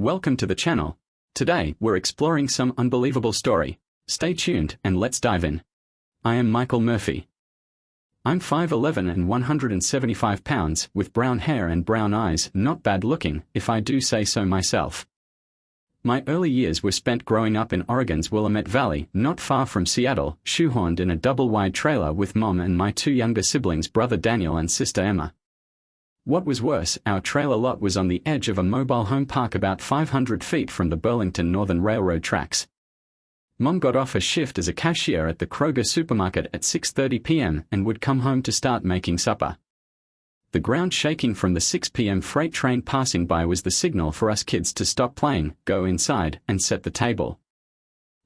Welcome to the channel. Today, we're exploring some unbelievable story. Stay tuned and let's dive in. I am Michael Murphy. I'm 5'11" and 175 pounds, with brown hair and brown eyes, not bad looking, if I do say so myself. My early years were spent growing up in Oregon's Willamette Valley, not far from Seattle, shoehorned in a double-wide trailer with Mom and my two younger siblings, brother Daniel and sister Emma. What was worse, our trailer lot was on the edge of a mobile home park about 500 feet from the Burlington Northern Railroad tracks. Mom got off a shift as a cashier at the Kroger supermarket at 6:30 p.m. and would come home to start making supper. The ground shaking from the 6 p.m. freight train passing by was the signal for us kids to stop playing, go inside, and set the table.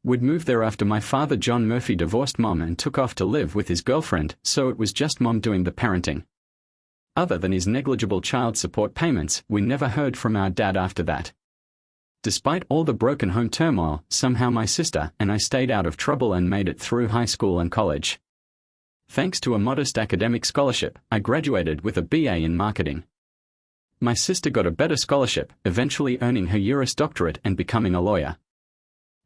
We'd moved there after my father John Murphy divorced Mom and took off to live with his girlfriend, so it was just Mom doing the parenting. Other than his negligible child support payments, we never heard from our dad after that. Despite all the broken home turmoil, somehow my sister and I stayed out of trouble and made it through high school and college. Thanks to a modest academic scholarship, I graduated with a BA in marketing. My sister got a better scholarship, eventually earning her Juris Doctorate and becoming a lawyer.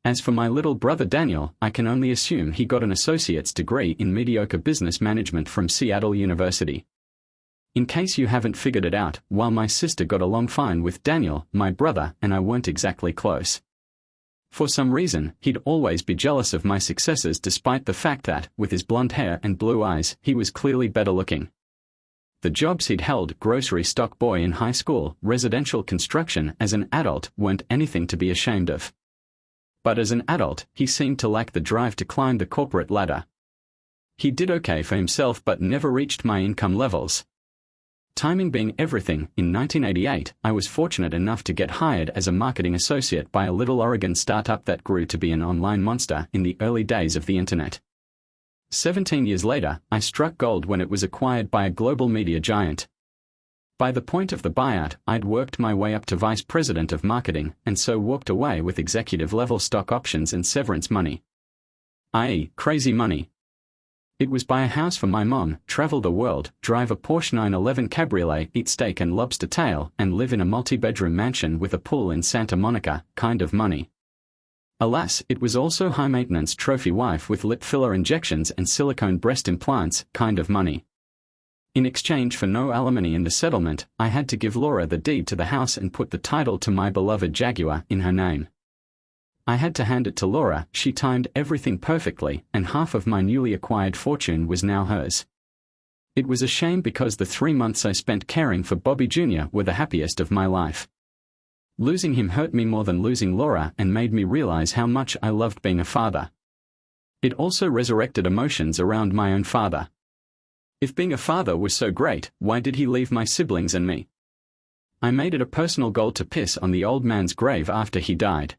As for my little brother Daniel, I can only assume he got an associate's degree in mediocre business management from Seattle University. In case you haven't figured it out, while my sister got along fine with Daniel, my brother and I weren't exactly close. For some reason, he'd always be jealous of my successes despite the fact that, with his blonde hair and blue eyes, he was clearly better looking. The jobs he'd held, grocery stock boy in high school, residential construction as an adult, weren't anything to be ashamed of. But as an adult, he seemed to lack the drive to climb the corporate ladder. He did okay for himself but never reached my income levels. Timing being everything, in 1988, I was fortunate enough to get hired as a marketing associate by a little Oregon startup that grew to be an online monster in the early days of the internet. 17 years later, I struck gold when it was acquired by a global media giant. By the point of the buyout, I'd worked my way up to vice president of marketing, and so walked away with executive-level stock options and severance money. I.e., crazy money. It was buy a house for my mom, travel the world, drive a Porsche 911 Cabriolet, eat steak and lobster tail, and live in a multi-bedroom mansion with a pool in Santa Monica kind of money. Alas, it was also high-maintenance trophy wife with lip filler injections and silicone breast implants kind of money. In exchange for no alimony in the settlement, I had to give Laura the deed to the house and put the title to my beloved Jaguar in her name. I had to hand it to Laura, she timed everything perfectly, and half of my newly acquired fortune was now hers. It was a shame because the 3 months I spent caring for Bobby Jr. were the happiest of my life. Losing him hurt me more than losing Laura and made me realize how much I loved being a father. It also resurrected emotions around my own father. If being a father was so great, why did he leave my siblings and me? I made it a personal goal to piss on the old man's grave after he died.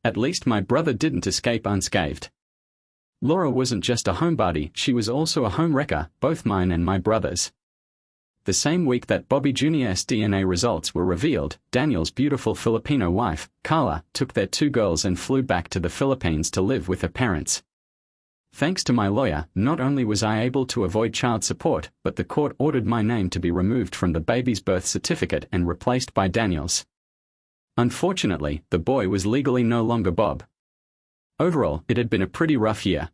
At least my brother didn't escape unscathed. Laura wasn't just a homebody, she was also a homewrecker, both mine and my brother's. The same week that Bobby Jr.'s DNA results were revealed, Daniel's beautiful Filipino wife, Carla, took their 2 girls and flew back to the Philippines to live with her parents. Thanks to my lawyer, not only was I able to avoid child support, but the court ordered my name to be removed from the baby's birth certificate and replaced by Daniel's. Unfortunately, the boy was legally no longer Bob. Overall, it had been a pretty rough year.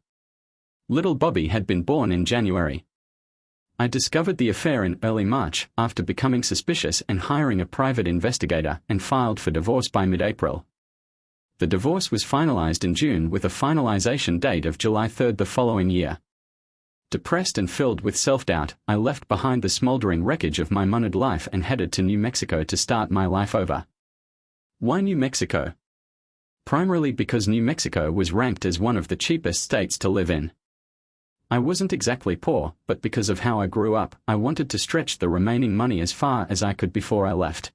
Little Bobby had been born in January. I discovered the affair in early March, after becoming suspicious and hiring a private investigator, and filed for divorce by mid-April. The divorce was finalized in June with a finalization date of July 3 the following year. Depressed and filled with self-doubt, I left behind the smoldering wreckage of my moneyed life and headed to New Mexico to start my life over. Why New Mexico? Primarily because New Mexico was ranked as one of the cheapest states to live in. I wasn't exactly poor, but because of how I grew up, I wanted to stretch the remaining money as far as I could before I left.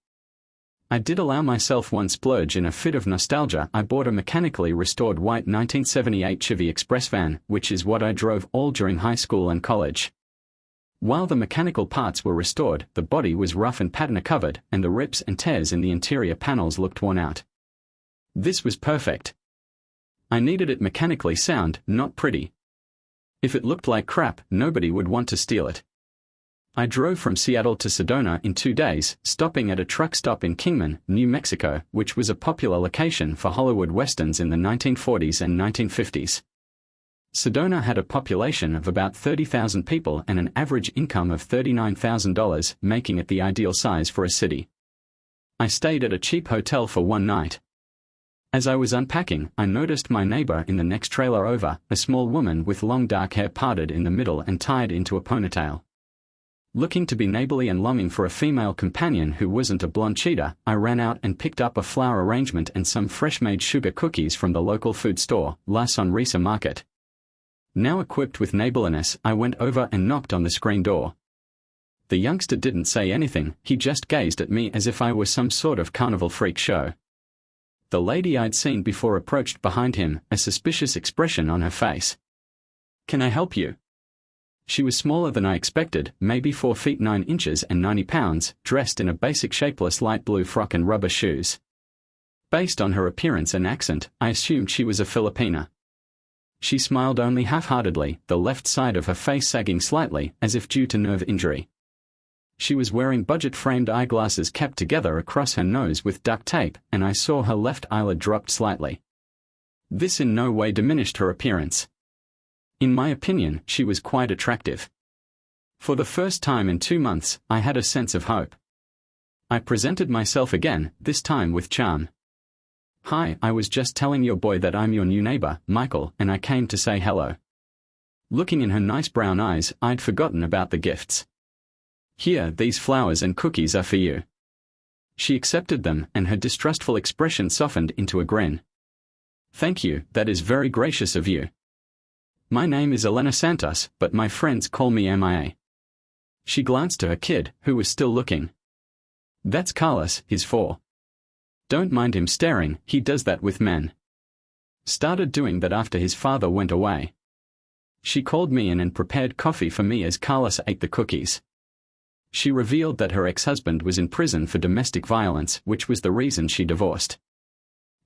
I did allow myself one splurge. In a fit of nostalgia, I bought a mechanically restored white 1978 Chevy Express van, which is what I drove all during high school and college. While the mechanical parts were restored, the body was rough and patina covered, and the rips and tears in the interior panels looked worn out. This was perfect. I needed it mechanically sound, not pretty. If it looked like crap, nobody would want to steal it. I drove from Seattle to Sedona in 2 days, stopping at a truck stop in Kingman, New Mexico, which was a popular location for Hollywood westerns in the 1940s and 1950s. Sedona had a population of about 30,000 people and an average income of $39,000, making it the ideal size for a city. I stayed at a cheap hotel for 1 night. As I was unpacking, I noticed my neighbor in the next trailer over, a small woman with long dark hair parted in the middle and tied into a ponytail. Looking to be neighborly and longing for a female companion who wasn't a blonde cheetah, I ran out and picked up a flower arrangement and some fresh-made sugar cookies from the local food store, La Sonrisa Market. Now equipped with neighborliness, I went over and knocked on the screen door. The youngster didn't say anything, he just gazed at me as if I were some sort of carnival freak show. The lady I'd seen before approached behind him, a suspicious expression on her face. "Can I help you?" She was smaller than I expected, maybe 4 feet 9 inches and 90 pounds, dressed in a basic shapeless light blue frock and rubber shoes. Based on her appearance and accent, I assumed she was a Filipina. She smiled only half-heartedly, the left side of her face sagging slightly, as if due to nerve injury. She was wearing budget-framed eyeglasses kept together across her nose with duct tape, and I saw her left eyelid dropped slightly. This in no way diminished her appearance. In my opinion, she was quite attractive. For the first time in 2 months, I had a sense of hope. I presented myself again, this time with charm. "Hi, I was just telling your boy that I'm your new neighbor, Michael, and I came to say hello." Looking in her nice brown eyes, I'd forgotten about the gifts. "Here, these flowers and cookies are for you." She accepted them, and her distrustful expression softened into a grin. "Thank you, that is very gracious of you. My name is Elena Santos, but my friends call me MIA." She glanced to her kid, who was still looking. "That's Carlos, he's 4. Don't mind him staring, he does that with men. Started doing that after his father went away." She called me in and prepared coffee for me as Carlos ate the cookies. She revealed that her ex-husband was in prison for domestic violence, which was the reason she divorced.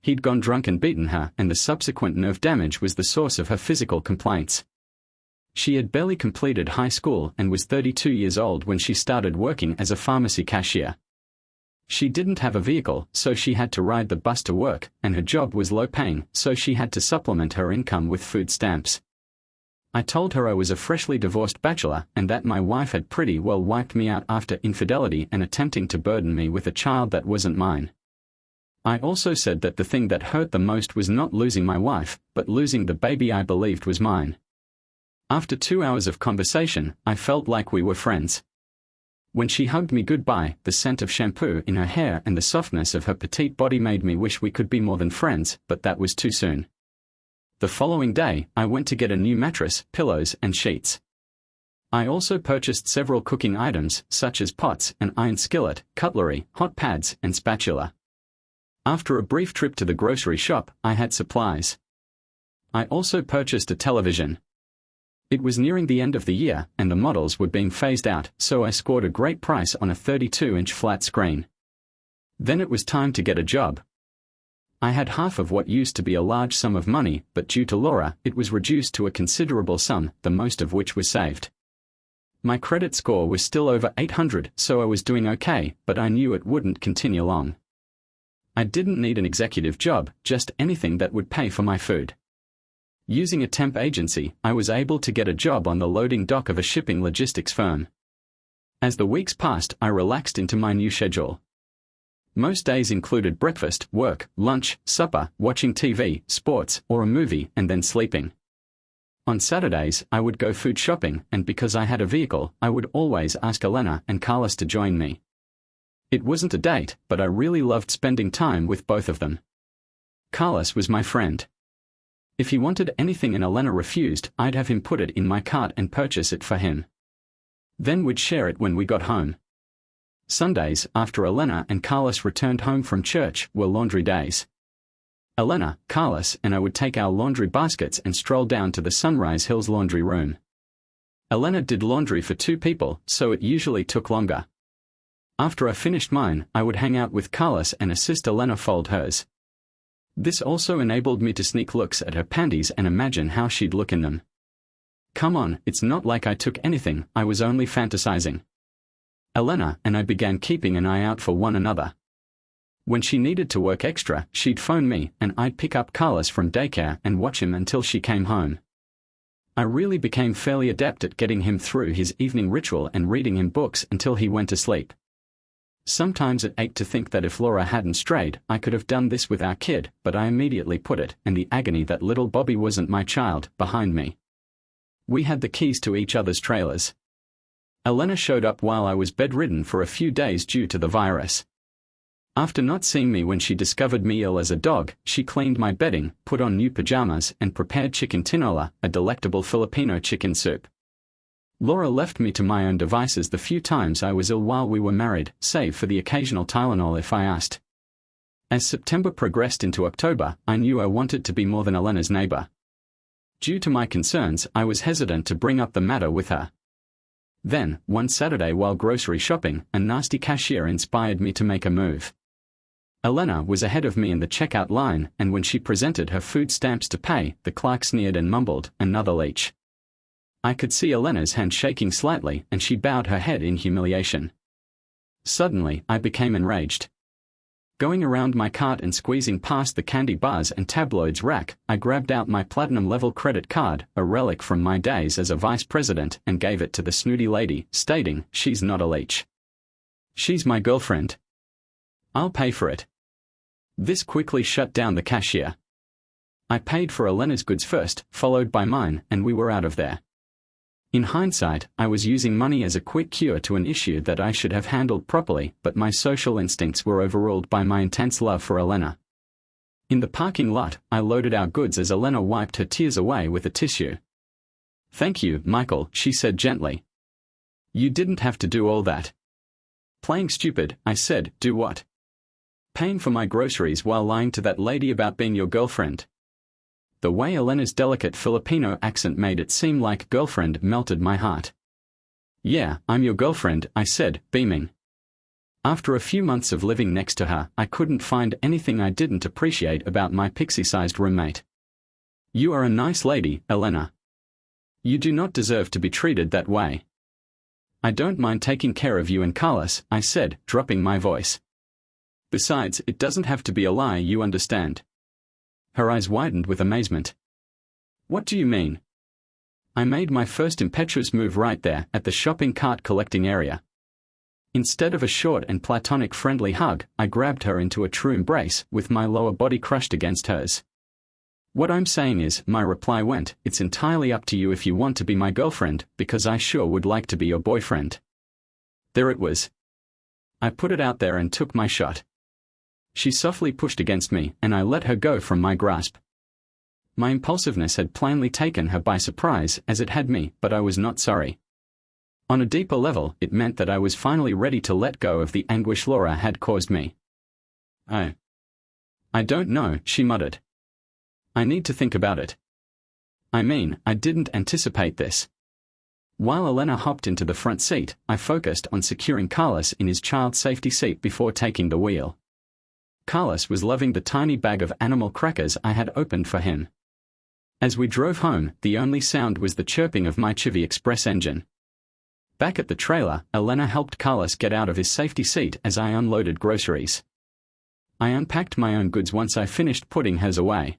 He'd gone drunk and beaten her, and the subsequent nerve damage was the source of her physical complaints. She had barely completed high school and was 32 years old when she started working as a pharmacy cashier. She didn't have a vehicle, so she had to ride the bus to work, and her job was low-paying, so she had to supplement her income with food stamps. I told her I was a freshly divorced bachelor and that my wife had pretty well wiped me out after infidelity and attempting to burden me with a child that wasn't mine. I also said that the thing that hurt the most was not losing my wife, but losing the baby I believed was mine. After 2 hours of conversation, I felt like we were friends. When she hugged me goodbye, the scent of shampoo in her hair and the softness of her petite body made me wish we could be more than friends, but that was too soon. The following day, I went to get a new mattress, pillows, and sheets. I also purchased several cooking items, such as pots, an iron skillet, cutlery, hot pads, and spatula. After a brief trip to the grocery shop, I had supplies. I also purchased a television. It was nearing the end of the year, and the models were being phased out, so I scored a great price on a 32-inch flat screen. Then it was time to get a job. I had half of what used to be a large sum of money, but due to Laura, it was reduced to a considerable sum, the most of which was saved. My credit score was still over 800, so I was doing okay, but I knew it wouldn't continue long. I didn't need an executive job, just anything that would pay for my food. Using a temp agency, I was able to get a job on the loading dock of a shipping logistics firm. As the weeks passed, I relaxed into my new schedule. Most days included breakfast, work, lunch, supper, watching TV, sports, or a movie, and then sleeping. On Saturdays, I would go food shopping, and because I had a vehicle, I would always ask Elena and Carlos to join me. It wasn't a date, but I really loved spending time with both of them. Carlos was my friend. If he wanted anything and Elena refused, I'd have him put it in my cart and purchase it for him. Then we'd share it when we got home. Sundays, after Elena and Carlos returned home from church, were laundry days. Elena, Carlos, and I would take our laundry baskets and stroll down to the Sunrise Hills laundry room. Elena did laundry for 2 people, so it usually took longer. After I finished mine, I would hang out with Carlos and assist Elena fold hers. This also enabled me to sneak looks at her panties and imagine how she'd look in them. Come on, it's not like I took anything, I was only fantasizing. Elena and I began keeping an eye out for one another. When she needed to work extra, she'd phone me, and I'd pick up Carlos from daycare and watch him until she came home. I really became fairly adept at getting him through his evening ritual and reading him books until he went to sleep. Sometimes it ached to think that if Laura hadn't strayed, I could have done this with our kid, but I immediately put it, and the agony that little Bobby wasn't my child, behind me. We had the keys to each other's trailers. Elena showed up while I was bedridden for a few days due to the virus. After not seeing me when she discovered me ill as a dog, she cleaned my bedding, put on new pajamas, and prepared chicken tinola, a delectable Filipino chicken soup. Laura left me to my own devices the few times I was ill while we were married, save for the occasional Tylenol if I asked. As September progressed into October, I knew I wanted to be more than Elena's neighbor. Due to my concerns, I was hesitant to bring up the matter with her. Then, one Saturday while grocery shopping, a nasty cashier inspired me to make a move. Elena was ahead of me in the checkout line, and when she presented her food stamps to pay, the clerk sneered and mumbled, "Another leech." I could see Elena's hand shaking slightly, and she bowed her head in humiliation. Suddenly, I became enraged. Going around my cart and squeezing past the candy bars and tabloids rack, I grabbed out my platinum-level credit card, a relic from my days as a vice president, and gave it to the snooty lady, stating, "She's not a leech. She's my girlfriend. I'll pay for it." This quickly shut down the cashier. I paid for Elena's goods first, followed by mine, and we were out of there. In hindsight, I was using money as a quick cure to an issue that I should have handled properly, but my social instincts were overruled by my intense love for Elena. In the parking lot, I loaded our goods as Elena wiped her tears away with a tissue. "Thank you, Michael," she said gently. "You didn't have to do all that." "Playing stupid," I said. "Do what?" "Paying for my groceries while lying to that lady about being your girlfriend." The way Elena's delicate Filipino accent made it seem like girlfriend melted my heart. "Yeah, I'm your girlfriend," I said, beaming. After a few months of living next to her, I couldn't find anything I didn't appreciate about my pixie-sized roommate. "You are a nice lady, Elena. You do not deserve to be treated that way." "I don't mind taking care of you and Carlos," I said, dropping my voice. "Besides, it doesn't have to be a lie, you understand." Her eyes widened with amazement. "What do you mean?" I made my first impetuous move right there, at the shopping cart collecting area. Instead of a short and platonic friendly hug, I grabbed her into a true embrace, with my lower body crushed against hers. "What I'm saying is," my reply went, "it's entirely up to you if you want to be my girlfriend, because I sure would like to be your boyfriend." There it was. I put it out there and took my shot. She softly pushed against me, and I let her go from my grasp. My impulsiveness had plainly taken her by surprise, as it had me, but I was not sorry. On a deeper level, it meant that I was finally ready to let go of the anguish Laura had caused me. "I don't know," she muttered. "I need to think about it. I mean, I didn't anticipate this." While Elena hopped into the front seat, I focused on securing Carlos in his child safety seat before taking the wheel. Carlos was loving the tiny bag of animal crackers I had opened for him. As we drove home, the only sound was the chirping of my Chevy Express engine. Back at the trailer, Elena helped Carlos get out of his safety seat as I unloaded groceries. I unpacked my own goods once I finished putting hers away.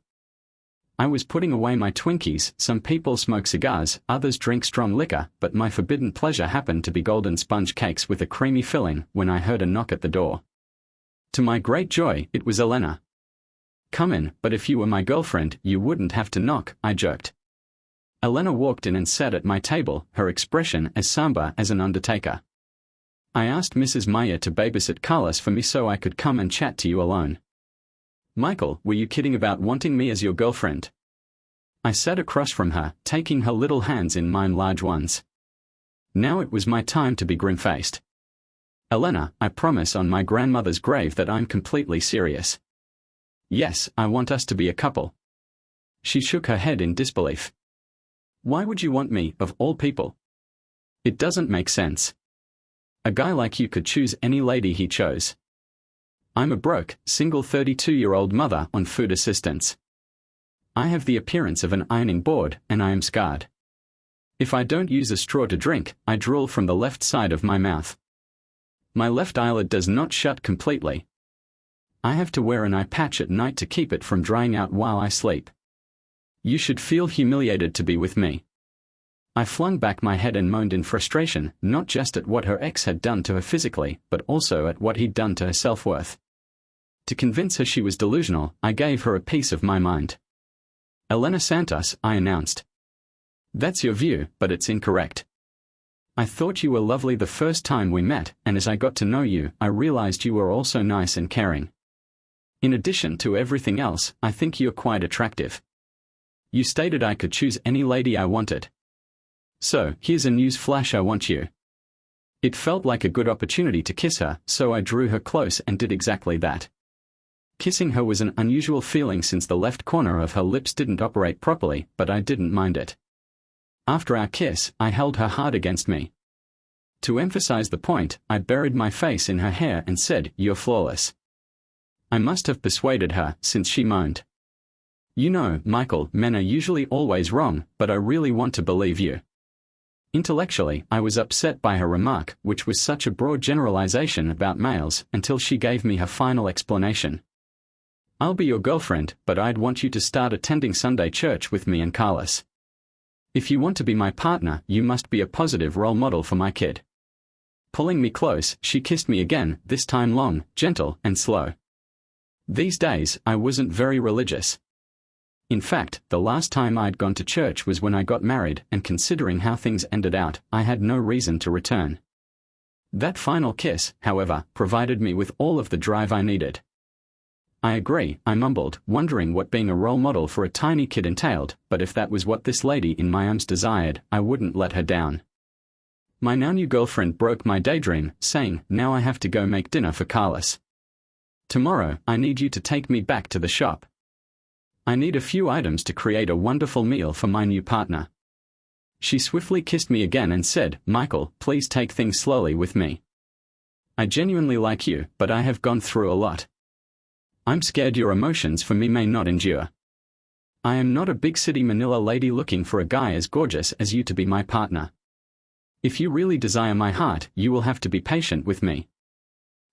I was putting away my Twinkies. Some people smoke cigars, others drink strong liquor, but my forbidden pleasure happened to be golden sponge cakes with a creamy filling when I heard a knock at the door. To my great joy, it was Elena. "Come in, but if you were my girlfriend, you wouldn't have to knock," I joked. Elena walked in and sat at my table, her expression as somber as an undertaker. "I asked Mrs. Meyer to babysit Carlos for me so I could come and chat to you alone." "Michael, were you kidding about wanting me as your girlfriend?" I sat across from her, taking her little hands in mine large ones. Now it was my time to be grim-faced. "Elena, I promise on my grandmother's grave that I'm completely serious. Yes, I want us to be a couple." She shook her head in disbelief. "Why would you want me, of all people? It doesn't make sense. A guy like you could choose any lady he chose. I'm a broke, single 32-year-old mother on food assistance. I have the appearance of an ironing board, and I am scarred. If I don't use a straw to drink, I drool from the left side of my mouth. My left eyelid does not shut completely. I have to wear an eye patch at night to keep it from drying out while I sleep. You should feel humiliated to be with me. I flung back my head and moaned in frustration, not just at what her ex had done to her physically, but also at what he'd done to her self-worth. To convince her she was delusional, I gave her a piece of my mind. Elena Santos, I announced. That's your view, but it's incorrect. I thought you were lovely the first time we met, and as I got to know you, I realized you were also nice and caring. In addition to everything else, I think you're quite attractive. You stated I could choose any lady I wanted. So, here's a news flash: I want you. It felt like a good opportunity to kiss her, so I drew her close and did exactly that. Kissing her was an unusual feeling since the left corner of her lips didn't operate properly, but I didn't mind it. After our kiss, I held her hard against me. To emphasize the point, I buried my face in her hair and said, "You're flawless." I must have persuaded her, since she moaned. You know, Michael, men are usually always wrong, but I really want to believe you. Intellectually, I was upset by her remark, which was such a broad generalization about males, until she gave me her final explanation. I'll be your girlfriend, but I'd want you to start attending Sunday church with me and Carlos. If you want to be my partner, you must be a positive role model for my kid. Pulling me close, she kissed me again, this time long, gentle, and slow. These days, I wasn't very religious. In fact, the last time I'd gone to church was when I got married, and considering how things ended out, I had no reason to return. That final kiss, however, provided me with all of the drive I needed. I agree, I mumbled, wondering what being a role model for a tiny kid entailed, but if that was what this lady in my arms desired, I wouldn't let her down. My now new girlfriend broke my daydream, saying, "Now I have to go make dinner for Carlos. Tomorrow, I need you to take me back to the shop. I need a few items to create a wonderful meal for my new partner." She swiftly kissed me again and said, "Michael, please take things slowly with me. I genuinely like you, but I have gone through a lot. I'm scared your emotions for me may not endure. I am not a big city Manila lady looking for a guy as gorgeous as you to be my partner. If you really desire my heart, you will have to be patient with me."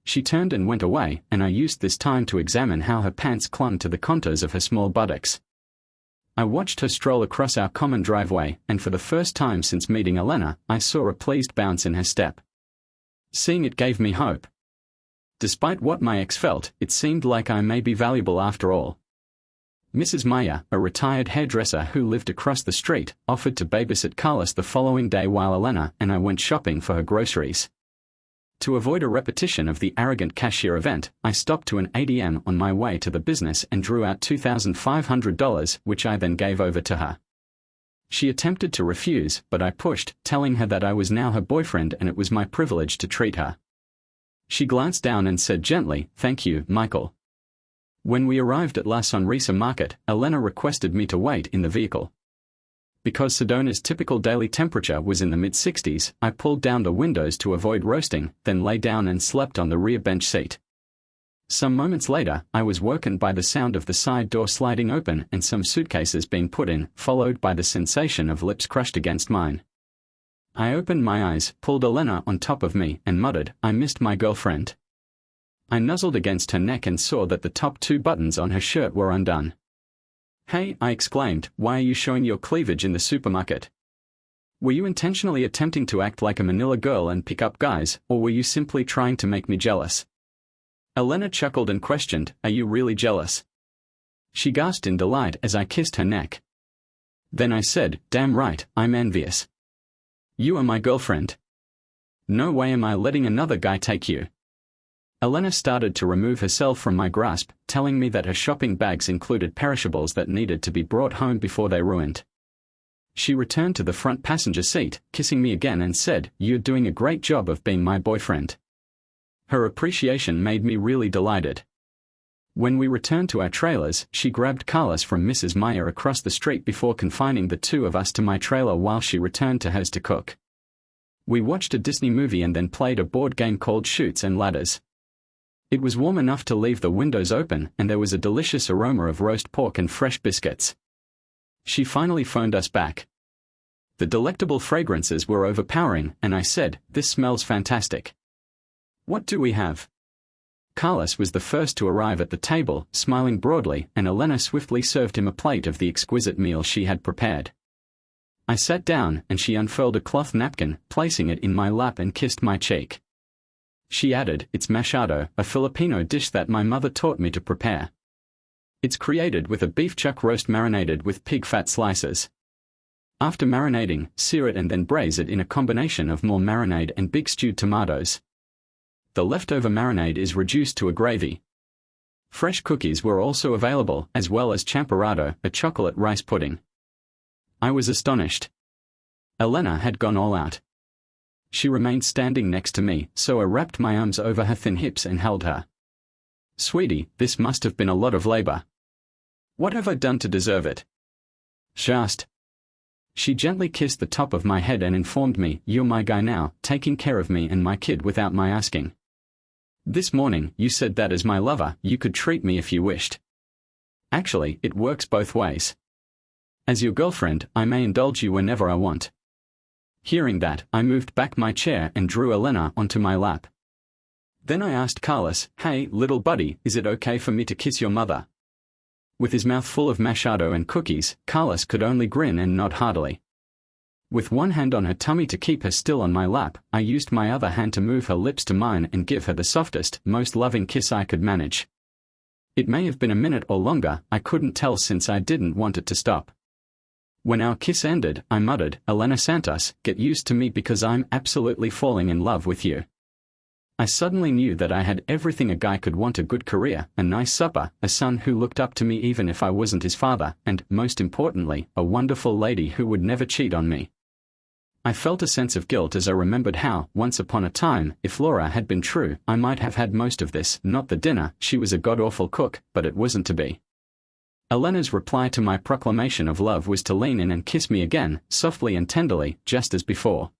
She turned and went away, and I used this time to examine how her pants clung to the contours of her small buttocks. I watched her stroll across our common driveway, and for the first time since meeting Elena, I saw a pleased bounce in her step. Seeing it gave me hope. Despite what my ex felt, it seemed like I may be valuable after all. Mrs. Maya, a retired hairdresser who lived across the street, offered to babysit Carlos the following day while Elena and I went shopping for her groceries. To avoid a repetition of the arrogant cashier event, I stopped to an ATM on my way to the business and drew out $2,500, which I then gave over to her. She attempted to refuse, but I pushed, telling her that I was now her boyfriend and it was my privilege to treat her. She glanced down and said gently, "Thank you, Michael." When we arrived at La Sonrisa Market, Elena requested me to wait in the vehicle. Because Sedona's typical daily temperature was in the mid-60s, I pulled down the windows to avoid roasting, then lay down and slept on the rear bench seat. Some moments later, I was woken by the sound of the side door sliding open and some suitcases being put in, followed by the sensation of lips crushed against mine. I opened my eyes, pulled Elena on top of me, and muttered, "I missed my girlfriend." I nuzzled against her neck and saw that the top 2 buttons on her shirt were undone. "Hey," I exclaimed, "why are you showing your cleavage in the supermarket? Were you intentionally attempting to act like a Manila girl and pick up guys, or were you simply trying to make me jealous?" Elena chuckled and questioned, "Are you really jealous?" She gasped in delight as I kissed her neck. Then I said, "Damn right, I'm envious. You are my girlfriend. No way am I letting another guy take you." Elena started to remove herself from my grasp, telling me that her shopping bags included perishables that needed to be brought home before they ruined. She returned to the front passenger seat, kissing me again and said, "You're doing a great job of being my boyfriend." Her appreciation made me really delighted. When we returned to our trailers, she grabbed Carlos from Mrs. Meyer across the street before confining the 2 of us to my trailer while she returned to hers to cook. We watched a Disney movie and then played a board game called Chutes and Ladders. It was warm enough to leave the windows open, and there was a delicious aroma of roast pork and fresh biscuits. She finally phoned us back. The delectable fragrances were overpowering, and I said, "This smells fantastic." What do we have? Carlos was the first to arrive at the table, smiling broadly, and Elena swiftly served him a plate of the exquisite meal she had prepared. I sat down, and she unfurled a cloth napkin, placing it in my lap and kissed my cheek. She added, "It's machado, a Filipino dish that my mother taught me to prepare. It's created with a beef chuck roast marinated with pig fat slices. After marinating, sear it and then braise it in a combination of more marinade and big stewed tomatoes. The leftover marinade is reduced to a gravy." Fresh cookies were also available, as well as champorado, a chocolate rice pudding. I was astonished. Elena had gone all out. She remained standing next to me, so I wrapped my arms over her thin hips and held her. "Sweetie, this must have been a lot of labor. What have I done to deserve it?" she asked. She gently kissed the top of my head and informed me, "You're my guy now, taking care of me and my kid without my asking. This morning, you said that as my lover, you could treat me if you wished. Actually, it works both ways. As your girlfriend, I may indulge you whenever I want." Hearing that, I moved back my chair and drew Elena onto my lap. Then I asked Carlos, "Hey, little buddy, is it okay for me to kiss your mother?" With his mouth full of machado and cookies, Carlos could only grin and nod heartily. With one hand on her tummy to keep her still on my lap, I used my other hand to move her lips to mine and give her the softest, most loving kiss I could manage. It may have been a minute or longer, I couldn't tell since I didn't want it to stop. When our kiss ended, I muttered, "Elena Santos, get used to me because I'm absolutely falling in love with you." I suddenly knew that I had everything a guy could want: a good career, a nice supper, a son who looked up to me even if I wasn't his father, and, most importantly, a wonderful lady who would never cheat on me. I felt a sense of guilt as I remembered how, once upon a time, if Laura had been true, I might have had most of this, not the dinner. She was a god-awful cook, but it wasn't to be. Elena's reply to my proclamation of love was to lean in and kiss me again, softly and tenderly, just as before.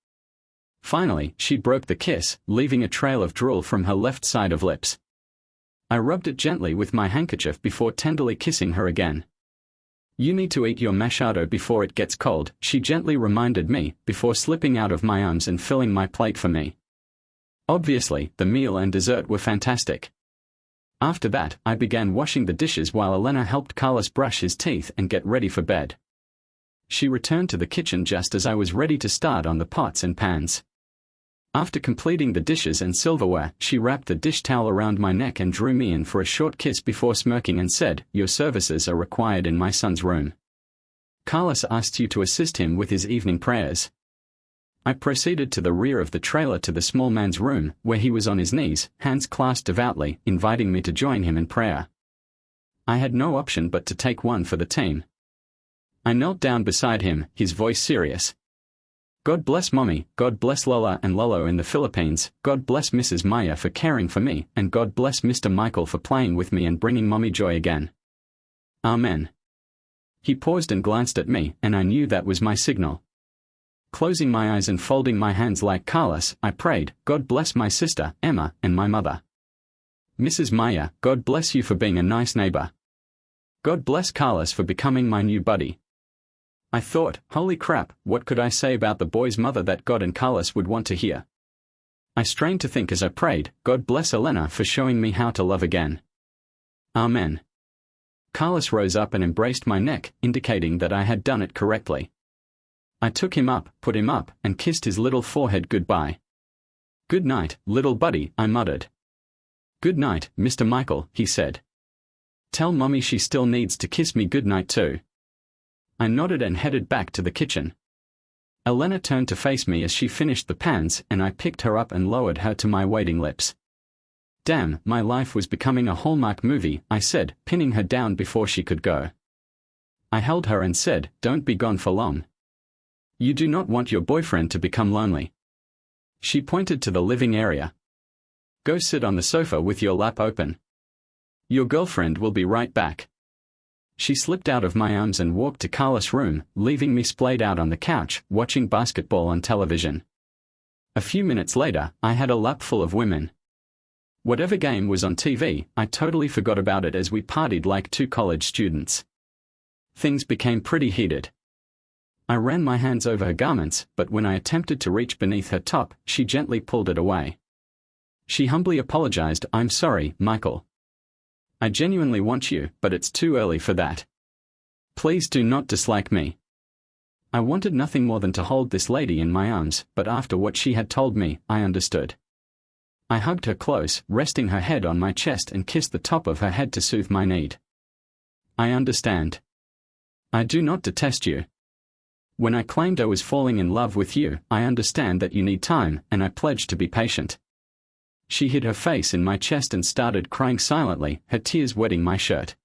Finally, she broke the kiss, leaving a trail of drool from her left side of lips. I rubbed it gently with my handkerchief before tenderly kissing her again. "You need to eat your machado before it gets cold," she gently reminded me, before slipping out of my arms and filling my plate for me. Obviously, the meal and dessert were fantastic. After that, I began washing the dishes while Elena helped Carlos brush his teeth and get ready for bed. She returned to the kitchen just as I was ready to start on the pots and pans. After completing the dishes and silverware, she wrapped the dish towel around my neck and drew me in for a short kiss before smirking and said, "Your services are required in my son's room. Carlos asked you to assist him with his evening prayers." I proceeded to the rear of the trailer to the small man's room, where he was on his knees, hands clasped devoutly, inviting me to join him in prayer. I had no option but to take one for the team. I knelt down beside him, his voice serious. "God bless Mommy, God bless Lola and Lolo in the Philippines, God bless Mrs. Maya for caring for me, and God bless Mr. Michael for playing with me and bringing Mommy joy again. Amen." He paused and glanced at me, and I knew that was my signal. Closing my eyes and folding my hands like Carlos, I prayed, "God bless my sister, Emma, and my mother. Mrs. Maya, God bless you for being a nice neighbor. God bless Carlos for becoming my new buddy." I thought, holy crap, what could I say about the boy's mother that God and Carlos would want to hear? I strained to think as I prayed, "God bless Elena for showing me how to love again. Amen." Carlos rose up and embraced my neck, indicating that I had done it correctly. I took him up, put him up, and kissed his little forehead goodbye. "Good night, little buddy," I muttered. "Good night, Mr. Michael," he said. "Tell Mommy she still needs to kiss me goodnight too." I nodded and headed back to the kitchen. Elena turned to face me as she finished the pans, and I picked her up and lowered her to my waiting lips. "Damn, my life was becoming a Hallmark movie," I said, pinning her down before she could go. I held her and said, "Don't be gone for long. You do not want your boyfriend to become lonely." She pointed to the living area. "Go sit on the sofa with your lap open. Your girlfriend will be right back." She slipped out of my arms and walked to Carlos' room, leaving me splayed out on the couch, watching basketball on television. A few minutes later, I had a lap full of women. Whatever game was on TV, I totally forgot about it as we partied like two college students. Things became pretty heated. I ran my hands over her garments, but when I attempted to reach beneath her top, she gently pulled it away. She humbly apologized. "I'm sorry, Michael. I genuinely want you, but it's too early for that. Please do not dislike me." I wanted nothing more than to hold this lady in my arms, but after what she had told me, I understood. I hugged her close, resting her head on my chest, and kissed the top of her head to soothe my need. "I understand. I do not detest you. When I claimed I was falling in love with you, I understand that you need time, and I pledged to be patient." She hid her face in my chest and started crying silently, her tears wetting my shirt.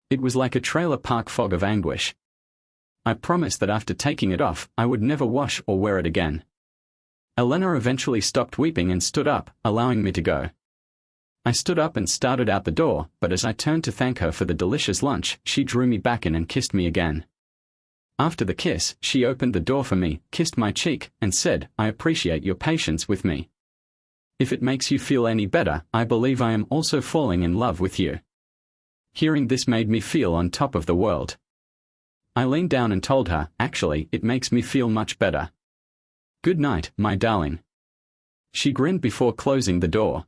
It was like a trailer park fog of anguish. I promised that after taking it off, I would never wash or wear it again. Elena eventually stopped weeping and stood up, allowing me to go. I stood up and started out the door, but as I turned to thank her for the delicious lunch, she drew me back in and kissed me again. After the kiss, she opened the door for me, kissed my cheek, and said, "I appreciate your patience with me. If it makes you feel any better, I believe I am also falling in love with you." Hearing this made me feel on top of the world. I leaned down and told her, "Actually, it makes me feel much better. Good night, my darling." She grinned before closing the door.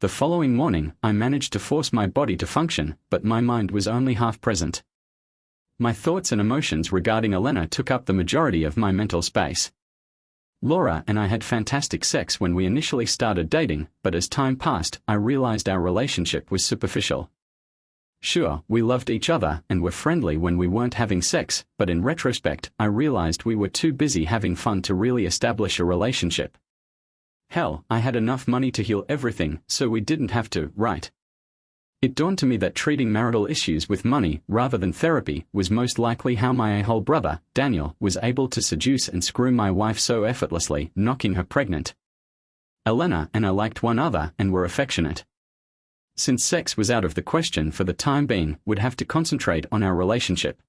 The following morning, I managed to force my body to function, but my mind was only half present. My thoughts and emotions regarding Elena took up the majority of my mental space. Laura and I had fantastic sex when we initially started dating, but as time passed, I realized our relationship was superficial. Sure, we loved each other and were friendly when we weren't having sex, but in retrospect, I realized we were too busy having fun to really establish a relationship. Hell, I had enough money to heal everything, so we didn't have to, right? It dawned to me that treating marital issues with money, rather than therapy, was most likely how my a-hole brother, Daniel, was able to seduce and screw my wife so effortlessly, knocking her pregnant. Elena and I liked one another and were affectionate. Since sex was out of the question for the time being, we'd have to concentrate on our relationship.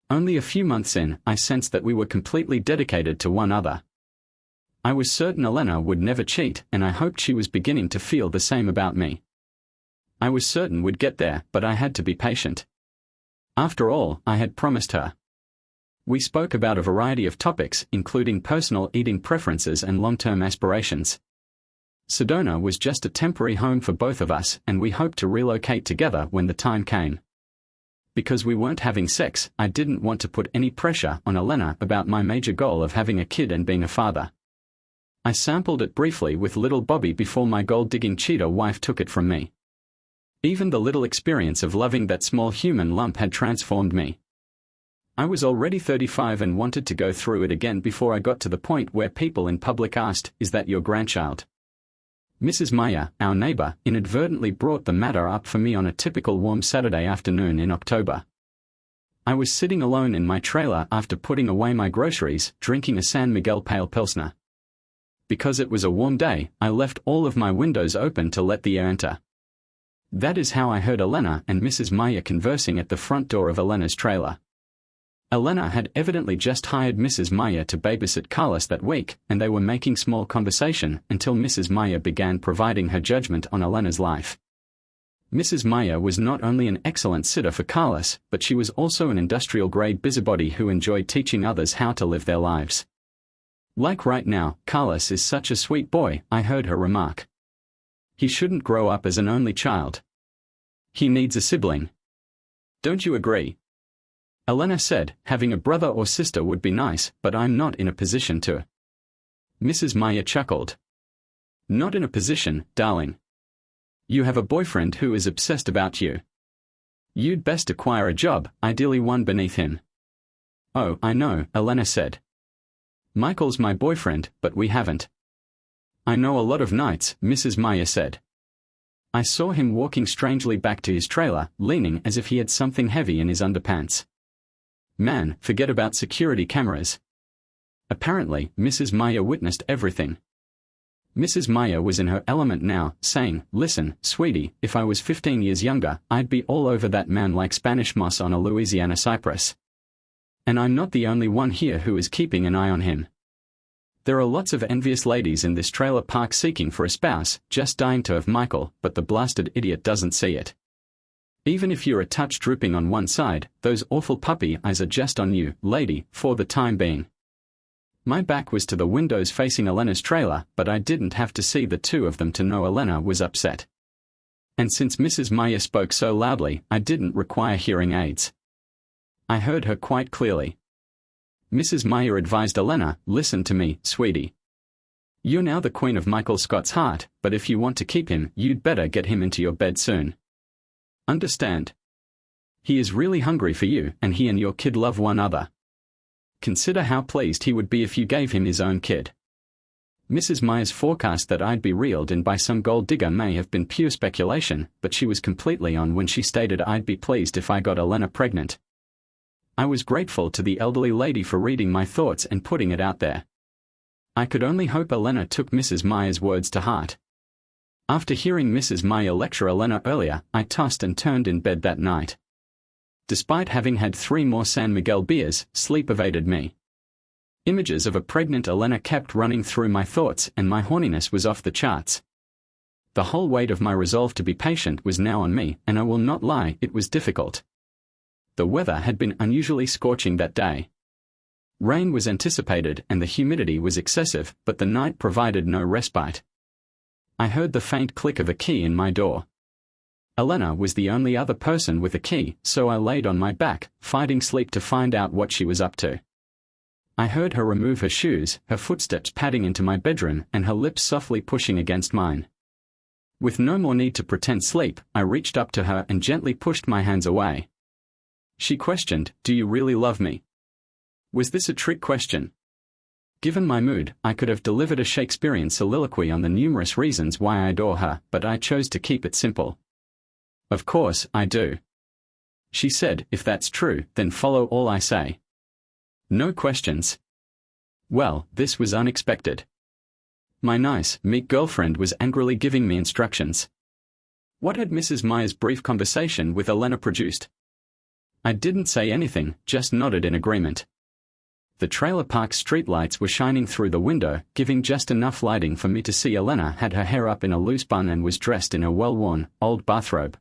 Only a few months in, I sensed that we were completely dedicated to one another. I was certain Elena would never cheat, and I hoped she was beginning to feel the same about me. I was certain we'd get there, but I had to be patient. After all, I had promised her. We spoke about a variety of topics, including personal eating preferences and long-term aspirations. Sedona was just a temporary home for both of us, and we hoped to relocate together when the time came. Because we weren't having sex, I didn't want to put any pressure on Elena about my major goal of having a kid and being a father. I sampled it briefly with little Bobby before my gold-digging cheetah wife took it from me. Even the little experience of loving that small human lump had transformed me. I was already 35 and wanted to go through it again before I got to the point where people in public asked, "Is that your grandchild?" Mrs. Meyer, our neighbor, inadvertently brought the matter up for me on a typical warm Saturday afternoon in October. I was sitting alone in my trailer after putting away my groceries, drinking a San Miguel Pale Pilsner. Because it was a warm day, I left all of my windows open to let the air enter. That is how I heard Elena and Mrs. Meyer conversing at the front door of Elena's trailer. Elena had evidently just hired Mrs. Meyer to babysit Carlos that week, and they were making small conversation until Mrs. Meyer began providing her judgment on Elena's life. Mrs. Meyer was not only an excellent sitter for Carlos, but she was also an industrial-grade busybody who enjoyed teaching others how to live their lives. "Like right now, Carlos is such a sweet boy," I heard her remark. "He shouldn't grow up as an only child. He needs a sibling. Don't you agree?" Elena said, "Having a brother or sister would be nice, but I'm not in a position to." Mrs. Meyer chuckled. "Not in a position, darling. You have a boyfriend who is obsessed about you. You'd best acquire a job, ideally one beneath him." "Oh, I know," Elena said. "Michael's my boyfriend, but we haven't." "I know a lot of nights," Mrs. Meyer said. "I saw him walking strangely back to his trailer, leaning as if he had something heavy in his underpants. Man, forget about security cameras." Apparently, Mrs. Meyer witnessed everything. Mrs. Meyer was in her element now, saying, "Listen, sweetie, if I was 15 years younger, I'd be all over that man like Spanish moss on a Louisiana cypress. And I'm not the only one here who is keeping an eye on him. There are lots of envious ladies in this trailer park seeking for a spouse, just dying to have Michael, but the blasted idiot doesn't see it. Even if you're a touch drooping on one side, those awful puppy eyes are just on you, lady, for the time being. My back was to the windows facing Elena's trailer, but I didn't have to see the two of them to know Elena was upset. And since Mrs. Meyer spoke so loudly, I didn't require hearing aids. I heard her quite clearly. Mrs. Meyer advised Elena, "Listen to me, sweetie. You're now the queen of Michael Scott's heart, but if you want to keep him, you'd better get him into your bed soon. Understand? He is really hungry for you, and he and your kid love one another. Consider how pleased he would be if you gave him his own kid." Mrs. Meyer's forecast that I'd be reeled in by some gold digger may have been pure speculation, but she was completely on when she stated I'd be pleased if I got Elena pregnant. I was grateful to the elderly lady for reading my thoughts and putting it out there. I could only hope Elena took Mrs. Meyer's words to heart. After hearing Mrs. Meyer lecture Elena earlier, I tossed and turned in bed that night. Despite having had 3 more San Miguel beers, sleep evaded me. Images of a pregnant Elena kept running through my thoughts, and my horniness was off the charts. The whole weight of my resolve to be patient was now on me, and I will not lie, it was difficult. The weather had been unusually scorching that day. Rain was anticipated and the humidity was excessive, but the night provided no respite. I heard the faint click of a key in my door. Elena was the only other person with a key, so I laid on my back, fighting sleep to find out what she was up to. I heard her remove her shoes, her footsteps padding into my bedroom, and her lips softly pushing against mine. With no more need to pretend sleep, I reached up to her and gently pushed my hands away. She questioned, "Do you really love me?" Was this a trick question? Given my mood, I could have delivered a Shakespearean soliloquy on the numerous reasons why I adore her, but I chose to keep it simple. "Of course, I do." She said, "If that's true, then follow all I say. No questions." Well, this was unexpected. My nice, meek girlfriend was angrily giving me instructions. What had Mrs. Meyer's brief conversation with Elena produced? I didn't say anything, just nodded in agreement. The trailer park streetlights were shining through the window, giving just enough lighting for me to see Elena had her hair up in a loose bun and was dressed in a well-worn, old bathrobe.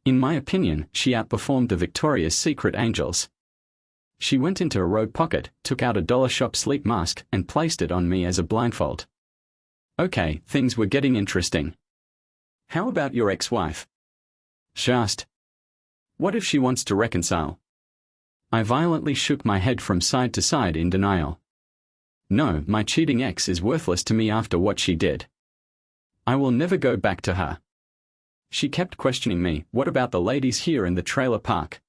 In my opinion, she outperformed the Victoria's Secret angels. She went into a robe pocket, took out a dollar shop sleep mask, and placed it on me as a blindfold. Okay, things were getting interesting. "How about your ex-wife?" she asked. "What if she wants to reconcile?" I violently shook my head from side to side in denial. "No, my cheating ex is worthless to me after what she did. I will never go back to her." She kept questioning me, "What about the ladies here in the trailer park?"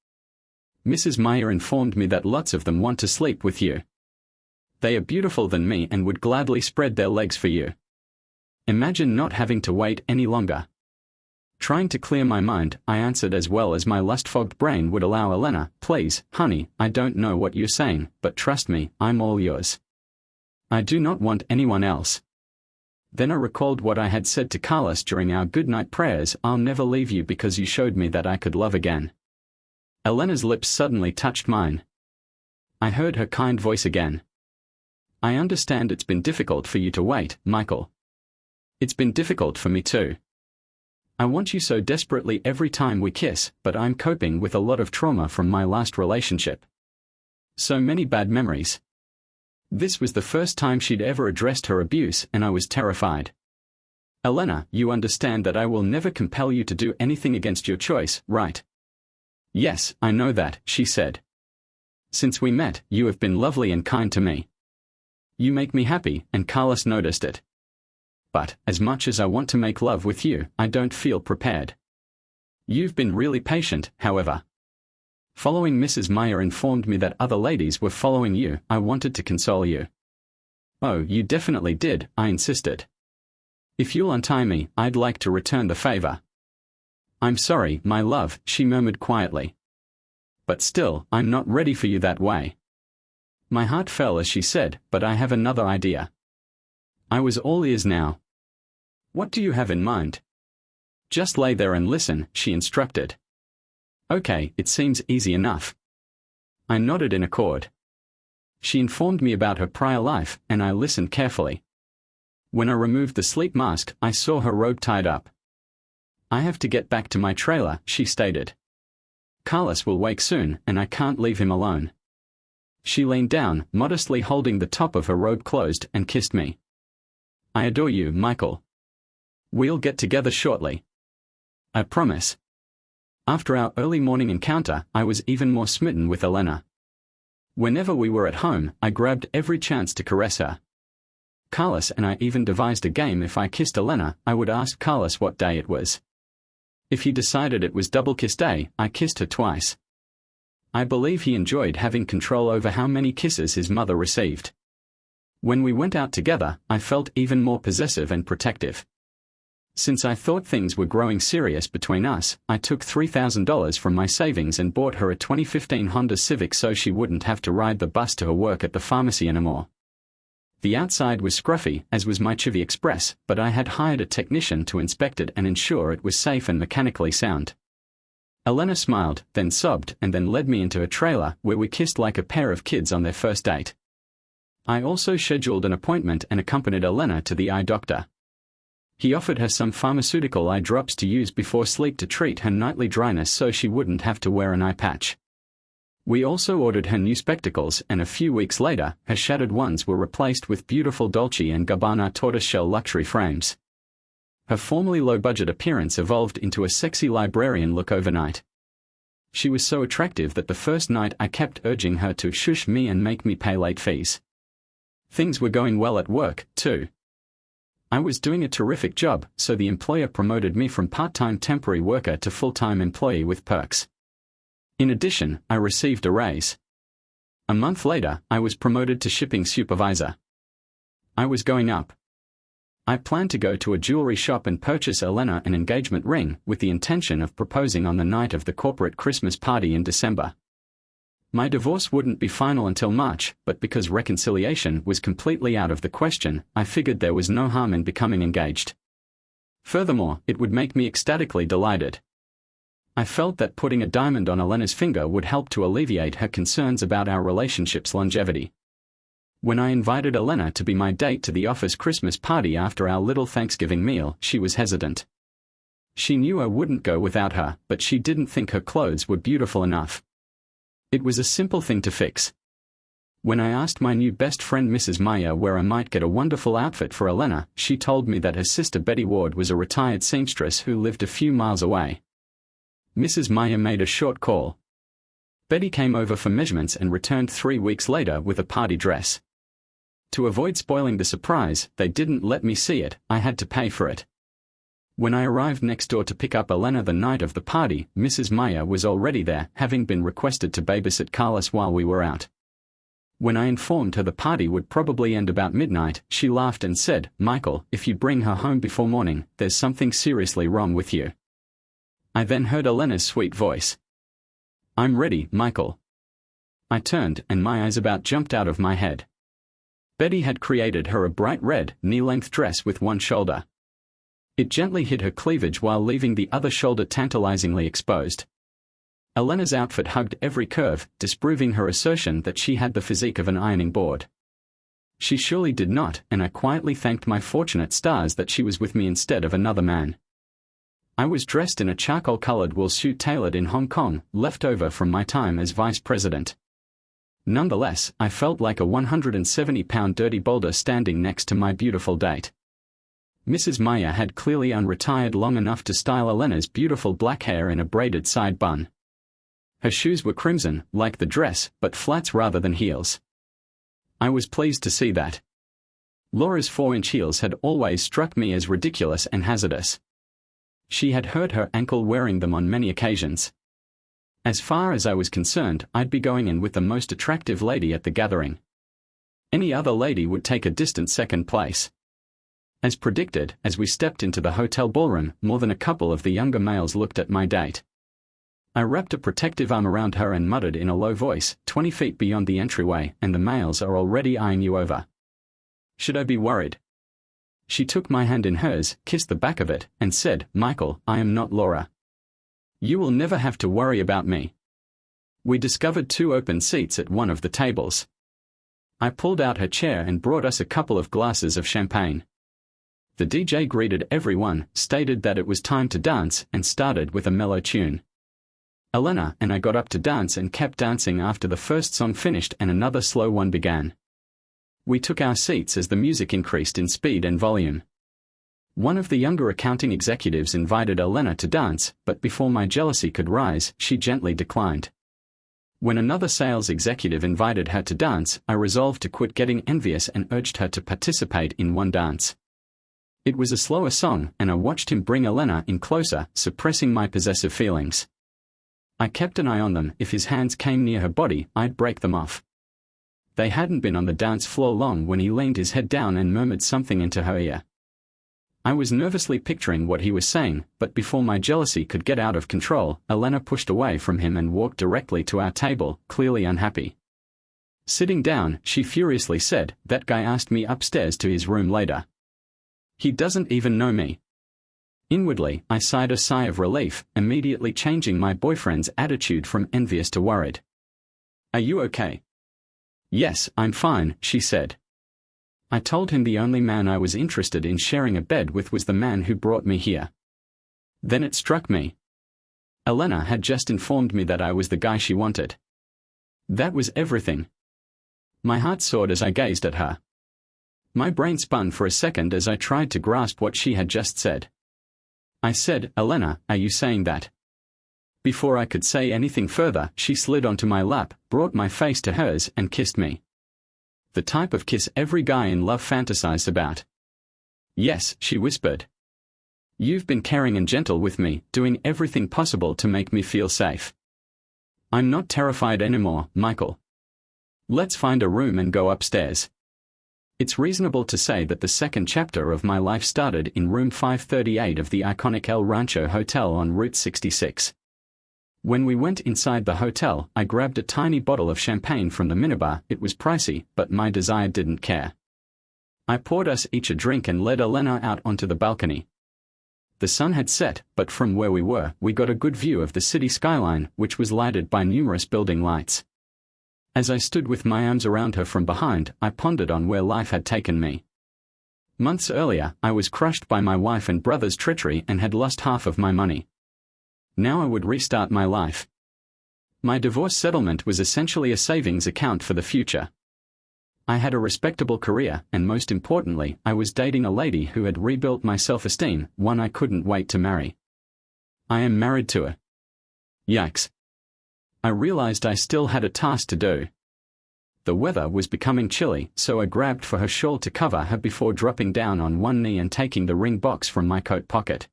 Mrs. Meyer informed me that lots of them want to sleep with you. They are beautiful than me and would gladly spread their legs for you. Imagine not having to wait any longer. Trying to clear my mind, I answered as well as my lust-fogged brain would allow, "Elena, please, honey, I don't know what you're saying, but trust me, I'm all yours. I do not want anyone else." Then I recalled what I had said to Carlos during our goodnight prayers, "I'll never leave you because you showed me that I could love again." Elena's lips suddenly touched mine. I heard her kind voice again. "I understand it's been difficult for you to wait, Michael. It's been difficult for me too. I want you so desperately every time we kiss, but I'm coping with a lot of trauma from my last relationship. So many bad memories." This was the first time she'd ever addressed her abuse, and I was terrified. "Elena, you understand that I will never compel you to do anything against your choice, right?" "Yes, I know that," she said. "Since we met, you have been lovely and kind to me. You make me happy, and Carlos noticed it. But, as much as I want to make love with you, I don't feel prepared. You've been really patient, however. Following Mrs. Meyer informed me that other ladies were following you. I wanted to console you." "Oh, you definitely did," I insisted. "If you'll untie me, I'd like to return the favor." "I'm sorry, my love," she murmured quietly. "But still, I'm not ready for you that way." My heart fell as she said, "But I have another idea." I was all ears now. "What do you have in mind?" "Just lay there and listen," she instructed. "Okay, it seems easy enough." I nodded in accord. She informed me about her prior life, and I listened carefully. When I removed the sleep mask, I saw her robe tied up. "I have to get back to my trailer," she stated. "Carlos will wake soon, and I can't leave him alone." She leaned down, modestly holding the top of her robe closed, and kissed me. I adore you, Michael. We'll get together shortly. I promise. After our early morning encounter, I was even more smitten with Elena. Whenever we were at home, I grabbed every chance to caress her. Carlos and I even devised a game. If I kissed Elena, I would ask Carlos what day it was. If he decided it was double kiss day, I kissed her twice. I believe he enjoyed having control over how many kisses his mother received. When we went out together, I felt even more possessive and protective. Since I thought things were growing serious between us, I took $3,000 from my savings and bought her a 2015 Honda Civic so she wouldn't have to ride the bus to her work at the pharmacy anymore. The outside was scruffy, as was my Chevy Express, but I had hired a technician to inspect it and ensure it was safe and mechanically sound. Elena smiled, then sobbed, and then led me into a trailer, where we kissed like a pair of kids on their first date. I also scheduled an appointment and accompanied Elena to the eye doctor. He offered her some pharmaceutical eye drops to use before sleep to treat her nightly dryness so she wouldn't have to wear an eye patch. We also ordered her new spectacles, and a few weeks later, her shattered ones were replaced with beautiful Dolce & Gabbana tortoiseshell luxury frames. Her formerly low-budget appearance evolved into a sexy librarian look overnight. She was so attractive that the first night I kept urging her to shush me and make me pay late fees. Things were going well at work, too. I was doing a terrific job, so the employer promoted me from part-time temporary worker to full-time employee with perks. In addition, I received a raise. A month later, I was promoted to shipping supervisor. I was going up. I planned to go to a jewelry shop and purchase Elena an engagement ring, with the intention of proposing on the night of the corporate Christmas party in December. My divorce wouldn't be final until March, but because reconciliation was completely out of the question, I figured there was no harm in becoming engaged. Furthermore, it would make me ecstatically delighted. I felt that putting a diamond on Elena's finger would help to alleviate her concerns about our relationship's longevity. When I invited Elena to be my date to the office Christmas party after our little Thanksgiving meal, she was hesitant. She knew I wouldn't go without her, but she didn't think her clothes were beautiful enough. It was a simple thing to fix. When I asked my new best friend Mrs. Meyer where I might get a wonderful outfit for Elena, she told me that her sister Betty Ward was a retired seamstress who lived a few miles away. Mrs. Meyer made a short call. Betty came over for measurements and returned 3 weeks later with a party dress. To avoid spoiling the surprise, they didn't let me see it. I had to pay for it. When I arrived next door to pick up Elena the night of the party, Mrs. Meyer was already there, having been requested to babysit Carlos while we were out. When I informed her the party would probably end about midnight, she laughed and said, "Michael, if you bring her home before morning, there's something seriously wrong with you." I then heard Elena's sweet voice. "I'm ready, Michael." I turned, and my eyes about jumped out of my head. Betty had created her a bright red, knee-length dress with one shoulder. It gently hid her cleavage while leaving the other shoulder tantalizingly exposed. Elena's outfit hugged every curve, disproving her assertion that she had the physique of an ironing board. She surely did not, and I quietly thanked my fortunate stars that she was with me instead of another man. I was dressed in a charcoal-colored wool suit tailored in Hong Kong, left over from my time as vice president. Nonetheless, I felt like a 170-pound dirty boulder standing next to my beautiful date. Mrs. Meyer had clearly unretired long enough to style Elena's beautiful black hair in a braided side bun. Her shoes were crimson, like the dress, but flats rather than heels. I was pleased to see that. Laura's 4-inch heels had always struck me as ridiculous and hazardous. She had hurt her ankle wearing them on many occasions. As far as I was concerned, I'd be going in with the most attractive lady at the gathering. Any other lady would take a distant second place. As predicted, as we stepped into the hotel ballroom, more than a couple of the younger males looked at my date. I wrapped a protective arm around her and muttered in a low voice, 20 feet beyond the entryway, and the males are already eyeing you over. Should I be worried? She took my hand in hers, kissed the back of it, and said, "Michael, I am not Laura. You will never have to worry about me." We discovered 2 open seats at one of the tables. I pulled out her chair and brought us a couple of glasses of champagne. The DJ greeted everyone, stated that it was time to dance, and started with a mellow tune. Elena and I got up to dance and kept dancing after the first song finished and another slow one began. We took our seats as the music increased in speed and volume. One of the younger accounting executives invited Elena to dance, but before my jealousy could rise, she gently declined. When another sales executive invited her to dance, I resolved to quit getting envious and urged her to participate in one dance. It was a slower song, and I watched him bring Elena in closer, suppressing my possessive feelings. I kept an eye on them. If his hands came near her body, I'd break them off. They hadn't been on the dance floor long when he leaned his head down and murmured something into her ear. I was nervously picturing what he was saying, but before my jealousy could get out of control, Elena pushed away from him and walked directly to our table, clearly unhappy. Sitting down, she furiously said, "That guy asked me upstairs to his room later. He doesn't even know me." Inwardly, I sighed a sigh of relief, immediately changing my boyfriend's attitude from envious to worried. "Are you okay?" "Yes, I'm fine," she said. I told him the only man I was interested in sharing a bed with was the man who brought me here. Then it struck me. Elena had just informed me that I was the guy she wanted. That was everything. My heart soared as I gazed at her. My brain spun for a second as I tried to grasp what she had just said. I said, "Elena, are you saying that?" Before I could say anything further, she slid onto my lap, brought my face to hers, and kissed me. The type of kiss every guy in love fantasized about. "Yes," she whispered. "You've been caring and gentle with me, doing everything possible to make me feel safe. I'm not terrified anymore, Michael. Let's find a room and go upstairs." It's reasonable to say that the second chapter of my life started in room 538 of the iconic El Rancho Hotel on Route 66. When we went inside the hotel, I grabbed a tiny bottle of champagne from the minibar. It was pricey, but my desire didn't care. I poured us each a drink and led Elena out onto the balcony. The sun had set, but from where we were, we got a good view of the city skyline, which was lighted by numerous building lights. As I stood with my arms around her from behind, I pondered on where life had taken me. Months earlier, I was crushed by my wife and brother's treachery and had lost half of my money. Now I would restart my life. My divorce settlement was essentially a savings account for the future. I had a respectable career, and most importantly, I was dating a lady who had rebuilt my self-esteem, one I couldn't wait to marry. I am married to her. Yikes. I realized I still had a task to do. The weather was becoming chilly, so I grabbed for her shawl to cover her before dropping down on one knee and taking the ring box from my coat pocket.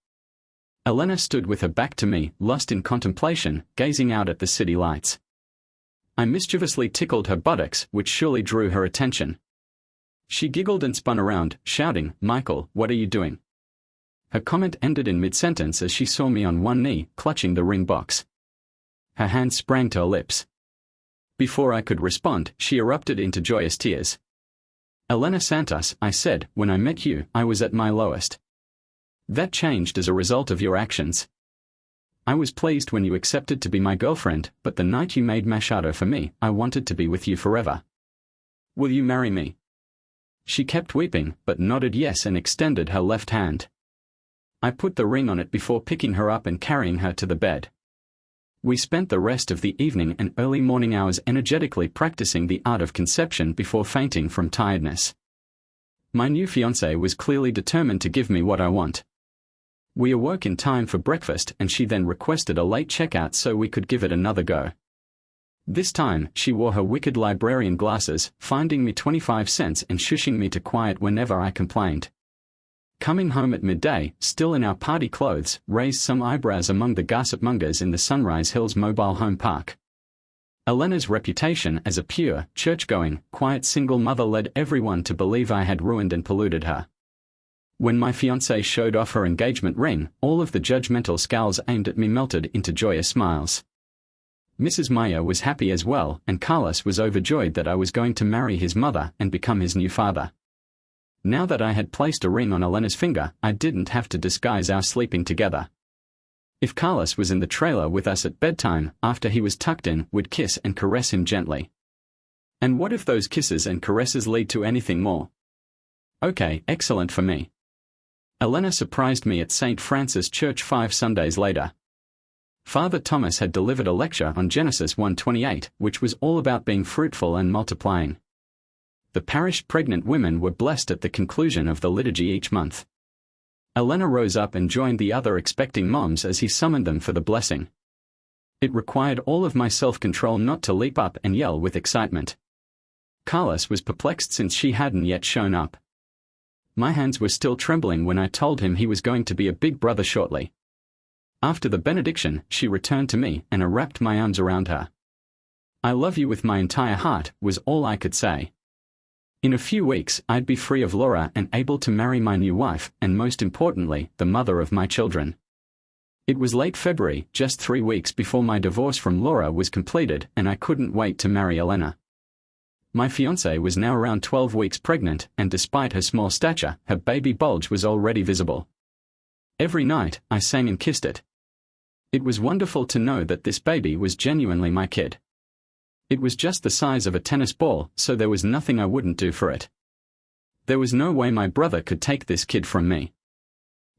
Elena stood with her back to me, lost in contemplation, gazing out at the city lights. I mischievously tickled her buttocks, which surely drew her attention. She giggled and spun around, shouting, "Michael, what are you doing?" Her comment ended in mid-sentence as she saw me on one knee, clutching the ring box. Her hand sprang to her lips. Before I could respond, she erupted into joyous tears. "Elena Santos," I said, "when I met you, I was at my lowest. That changed as a result of your actions. I was pleased when you accepted to be my girlfriend, but the night you made machado for me, I wanted to be with you forever. Will you marry me?" She kept weeping, but nodded yes and extended her left hand. I put the ring on it before picking her up and carrying her to the bed. We spent the rest of the evening and early morning hours energetically practicing the art of conception before fainting from tiredness. My new fiancé was clearly determined to give me what I want. We awoke in time for breakfast, and she then requested a late checkout so we could give it another go. This time, she wore her wicked librarian glasses, finding me 25 cents and shushing me to quiet whenever I complained. Coming home at midday, still in our party clothes, raised some eyebrows among the gossip mongers in the Sunrise Hills Mobile Home Park. Elena's reputation as a pure, church-going, quiet single mother led everyone to believe I had ruined and polluted her. When my fiancée showed off her engagement ring, all of the judgmental scowls aimed at me melted into joyous smiles. Mrs. Maya was happy as well, and Carlos was overjoyed that I was going to marry his mother and become his new father. Now that I had placed a ring on Elena's finger, I didn't have to disguise our sleeping together. If Carlos was in the trailer with us at bedtime, after he was tucked in, we'd kiss and caress him gently. And what if those kisses and caresses lead to anything more? Okay, excellent for me. Elena surprised me at St. Francis Church 5 Sundays later. Father Thomas had delivered a lecture on Genesis 1:28, which was all about being fruitful and multiplying. The parish pregnant women were blessed at the conclusion of the liturgy each month. Elena rose up and joined the other expecting moms as he summoned them for the blessing. It required all of my self-control not to leap up and yell with excitement. Carlos was perplexed since she hadn't yet shown up. My hands were still trembling when I told him he was going to be a big brother shortly. After the benediction, she returned to me and I wrapped my arms around her. "I love you with my entire heart," was all I could say. In a few weeks, I'd be free of Laura and able to marry my new wife, and most importantly, the mother of my children. It was late February, just 3 weeks before my divorce from Laura was completed, and I couldn't wait to marry Elena. My fiancée was now around 12 weeks pregnant, and despite her small stature, her baby bulge was already visible. Every night, I sang and kissed it. It was wonderful to know that this baby was genuinely my kid. It was just the size of a tennis ball, so there was nothing I wouldn't do for it. There was no way my brother could take this kid from me.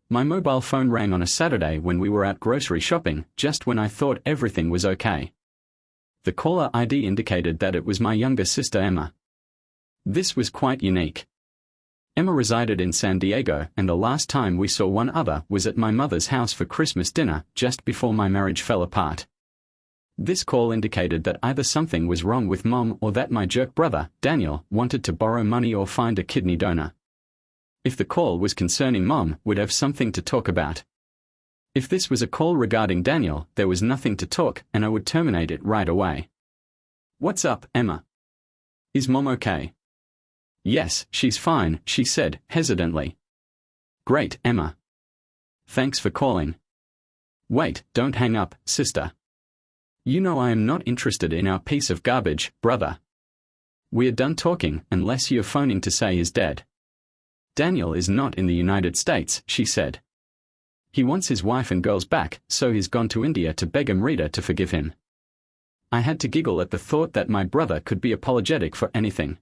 My mobile phone rang on a Saturday when we were out grocery shopping, just when I thought everything was okay. The caller ID indicated that it was my younger sister Emma. This was quite unique. Emma resided in San Diego, and the last time we saw one other was at my mother's house for Christmas dinner, just before my marriage fell apart. This call indicated that either something was wrong with Mom or that my jerk brother, Daniel, wanted to borrow money or find a kidney donor. If the call was concerning Mom, we'd have something to talk about. If this was a call regarding Daniel, there was nothing to talk, and I would terminate it right away. "What's up, Emma? Is Mom okay?" "Yes, she's fine," she said, hesitantly. "Great, Emma. Thanks for calling. Wait, don't hang up, sister. You know I am not interested in our piece of garbage, brother. We're done talking, unless you're phoning to say he's dead." "Daniel is not in the United States," she said. "He wants his wife and girls back, so he's gone to India to beg Amrita to forgive him." I had to giggle at the thought that my brother could be apologetic for anything.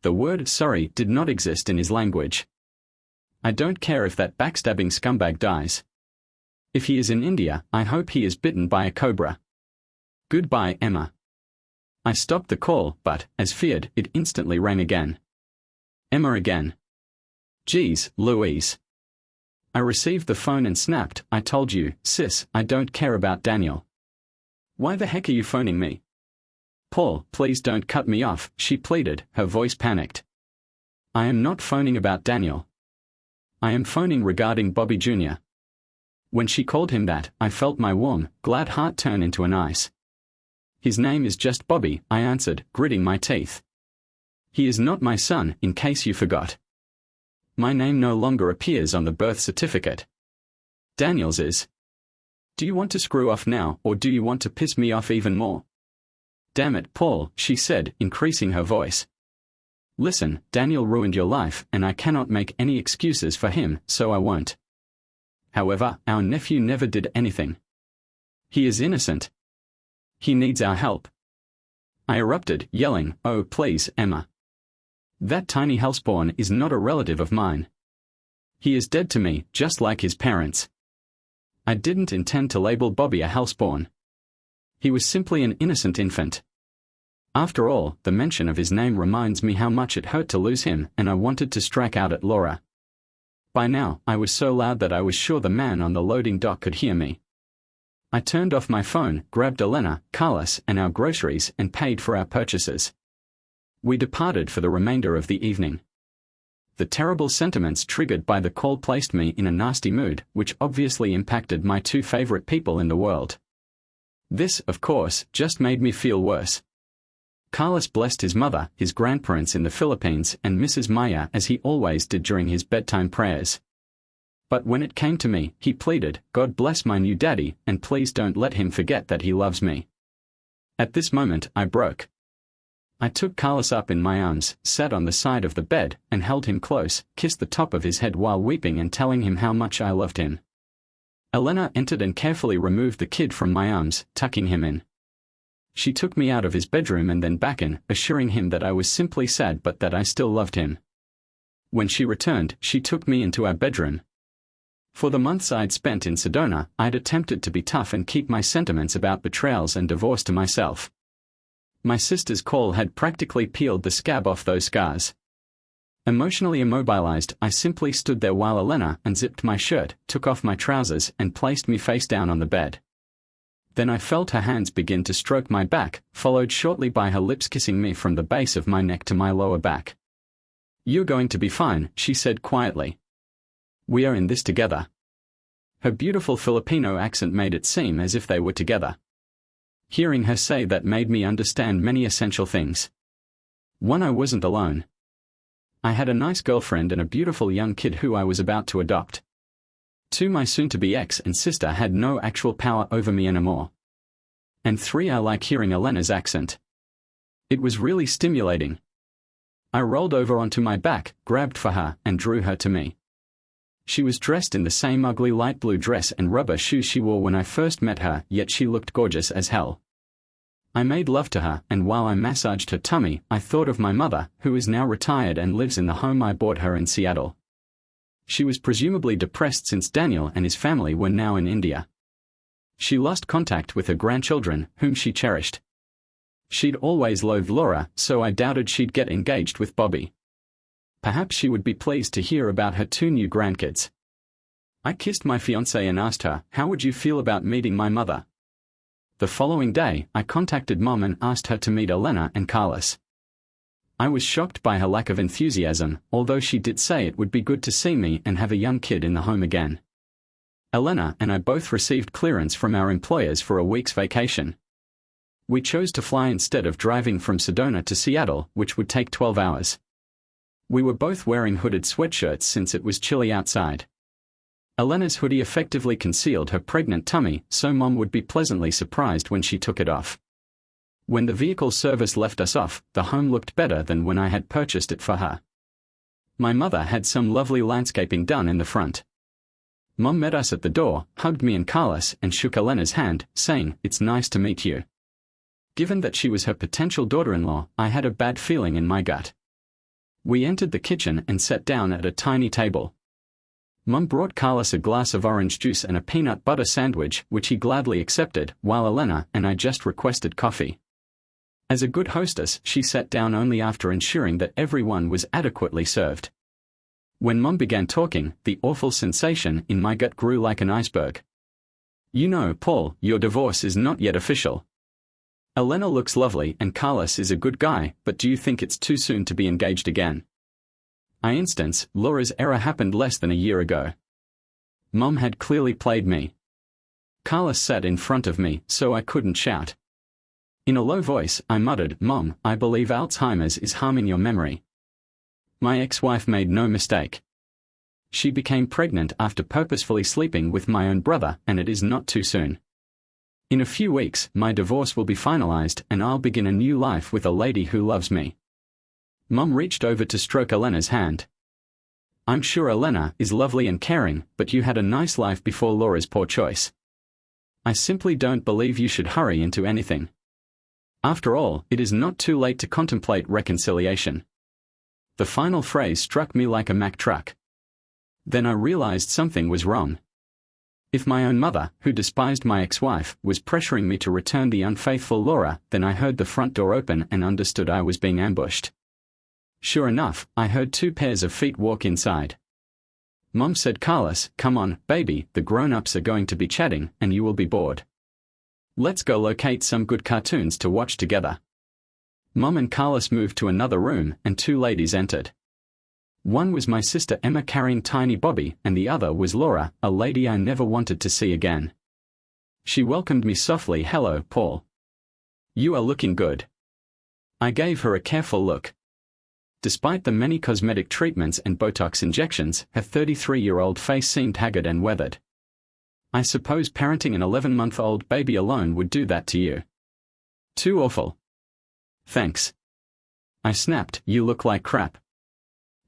The word sorry did not exist in his language. I don't care if that backstabbing scumbag dies. If he is in India, I hope he is bitten by a cobra. Goodbye, Emma. I stopped the call, but, as feared, it instantly rang again. Emma again. Geez, Louise. I received the phone and snapped, "I told you, sis, I don't care about Daniel. Why the heck are you phoning me?" "Paul, please don't cut me off," she pleaded, her voice panicked. "I am not phoning about Daniel. I am phoning regarding Bobby Jr." When she called him that, I felt my warm, glad heart turn into an ice. "His name is just Bobby," I answered, gritting my teeth. "He is not my son, in case you forgot. My name no longer appears on the birth certificate. Daniel's is. Do you want to screw off now, or do you want to piss me off even more?" "Damn it, Paul," she said, increasing her voice. "Listen, Daniel ruined your life, and I cannot make any excuses for him, so I won't. However, our nephew never did anything. He is innocent. He needs our help." I erupted, yelling, "Oh, please, Emma. That tiny hellspawn is not a relative of mine. He is dead to me, just like his parents. I didn't intend to label Bobby a hellspawn. He was simply an innocent infant. After all, the mention of his name reminds me how much it hurt to lose him, and I wanted to strike out at Laura. By now, I was so loud that I was sure the man on the loading dock could hear me. I turned off my phone, grabbed Elena, Carlos, and our groceries, and paid for our purchases. We departed for the remainder of the evening. The terrible sentiments triggered by the call placed me in a nasty mood, which obviously impacted my two favorite people in the world. This, of course, just made me feel worse. Carlos blessed his mother, his grandparents in the Philippines, and Mrs. Maya as he always did during his bedtime prayers. But when it came to me, he pleaded, "God bless my new daddy, and please don't let him forget that he loves me." At this moment, I broke. I took Carlos up in my arms, sat on the side of the bed, and held him close, kissed the top of his head while weeping and telling him how much I loved him. Elena entered and carefully removed the kid from my arms, tucking him in. She took me out of his bedroom and then back in, assuring him that I was simply sad but that I still loved him. When she returned, she took me into our bedroom. For the months I'd spent in Sedona, I'd attempted to be tough and keep my sentiments about betrayals and divorce to myself. My sister's call had practically peeled the scab off those scars. Emotionally immobilized, I simply stood there while Elena unzipped my shirt, took off my trousers, and placed me face down on the bed. Then I felt her hands begin to stroke my back, followed shortly by her lips kissing me from the base of my neck to my lower back. "You're going to be fine," she said quietly. "We are in this together." Her beautiful Filipino accent made it seem as if they were together. Hearing her say that made me understand many essential things. One, I wasn't alone. I had a nice girlfriend and a beautiful young kid who I was about to adopt. 2, my soon-to-be ex and sister had no actual power over me anymore. And 3, I like hearing Elena's accent. It was really stimulating. I rolled over onto my back, grabbed for her, and drew her to me. She was dressed in the same ugly light blue dress and rubber shoes she wore when I first met her, yet she looked gorgeous as hell. I made love to her, and while I massaged her tummy, I thought of my mother, who is now retired and lives in the home I bought her in Seattle. She was presumably depressed since Daniel and his family were now in India. She lost contact with her grandchildren, whom she cherished. She'd always loathed Laura, so I doubted she'd get engaged with Bobby. Perhaps she would be pleased to hear about her 2 new grandkids. I kissed my fiancée and asked her, "How would you feel about meeting my mother?" The following day, I contacted Mom and asked her to meet Elena and Carlos. I was shocked by her lack of enthusiasm, although she did say it would be good to see me and have a young kid in the home again. Elena and I both received clearance from our employers for a week's vacation. We chose to fly instead of driving from Sedona to Seattle, which would take 12 hours. We were both wearing hooded sweatshirts since it was chilly outside. Elena's hoodie effectively concealed her pregnant tummy, so Mom would be pleasantly surprised when she took it off. When the vehicle service left us off, the home looked better than when I had purchased it for her. My mother had some lovely landscaping done in the front. Mom met us at the door, hugged me and Carlos, and shook Elena's hand, saying, "It's nice to meet you." Given that she was her potential daughter-in-law, I had a bad feeling in my gut. We entered the kitchen and sat down at a tiny table. Mom brought Carlos a glass of orange juice and a peanut butter sandwich, which he gladly accepted, while Elena and I just requested coffee. As a good hostess, she sat down only after ensuring that everyone was adequately served. When Mom began talking, the awful sensation in my gut grew like an iceberg. "You know, Paul, your divorce is not yet official. Elena looks lovely and Carlos is a good guy, but do you think it's too soon to be engaged again?" I instance, Laura's error happened less than a year ago. Mom had clearly played me. Carlos sat in front of me, so I couldn't shout. In a low voice, I muttered, "Mom, I believe Alzheimer's is harming your memory." My ex-wife made no mistake. She became pregnant after purposefully sleeping with my own brother, and it is not too soon. In a few weeks, my divorce will be finalized, and I'll begin a new life with a lady who loves me. Mom reached over to stroke Elena's hand. "I'm sure Elena is lovely and caring, but you had a nice life before Laura's poor choice. I simply don't believe you should hurry into anything. After all, it is not too late to contemplate reconciliation." The final phrase struck me like a Mack truck. Then I realized something was wrong. If my own mother, who despised my ex-wife, was pressuring me to return the unfaithful Laura, then I heard the front door open and understood I was being ambushed. Sure enough, I heard 2 pairs of feet walk inside. Mom said, "Carlos, come on, baby, the grown-ups are going to be chatting, and you will be bored. Let's go locate some good cartoons to watch together." Mom and Carlos moved to another room, and 2 ladies entered. One was my sister Emma carrying tiny Bobby, and the other was Laura, a lady I never wanted to see again. She welcomed me softly. "Hello, Paul. You are looking good." I gave her a careful look. Despite the many cosmetic treatments and Botox injections, her 33-year-old face seemed haggard and weathered. "I suppose parenting an 11-month-old baby alone would do that to you." "Too awful." "Thanks." I snapped, "You look like crap."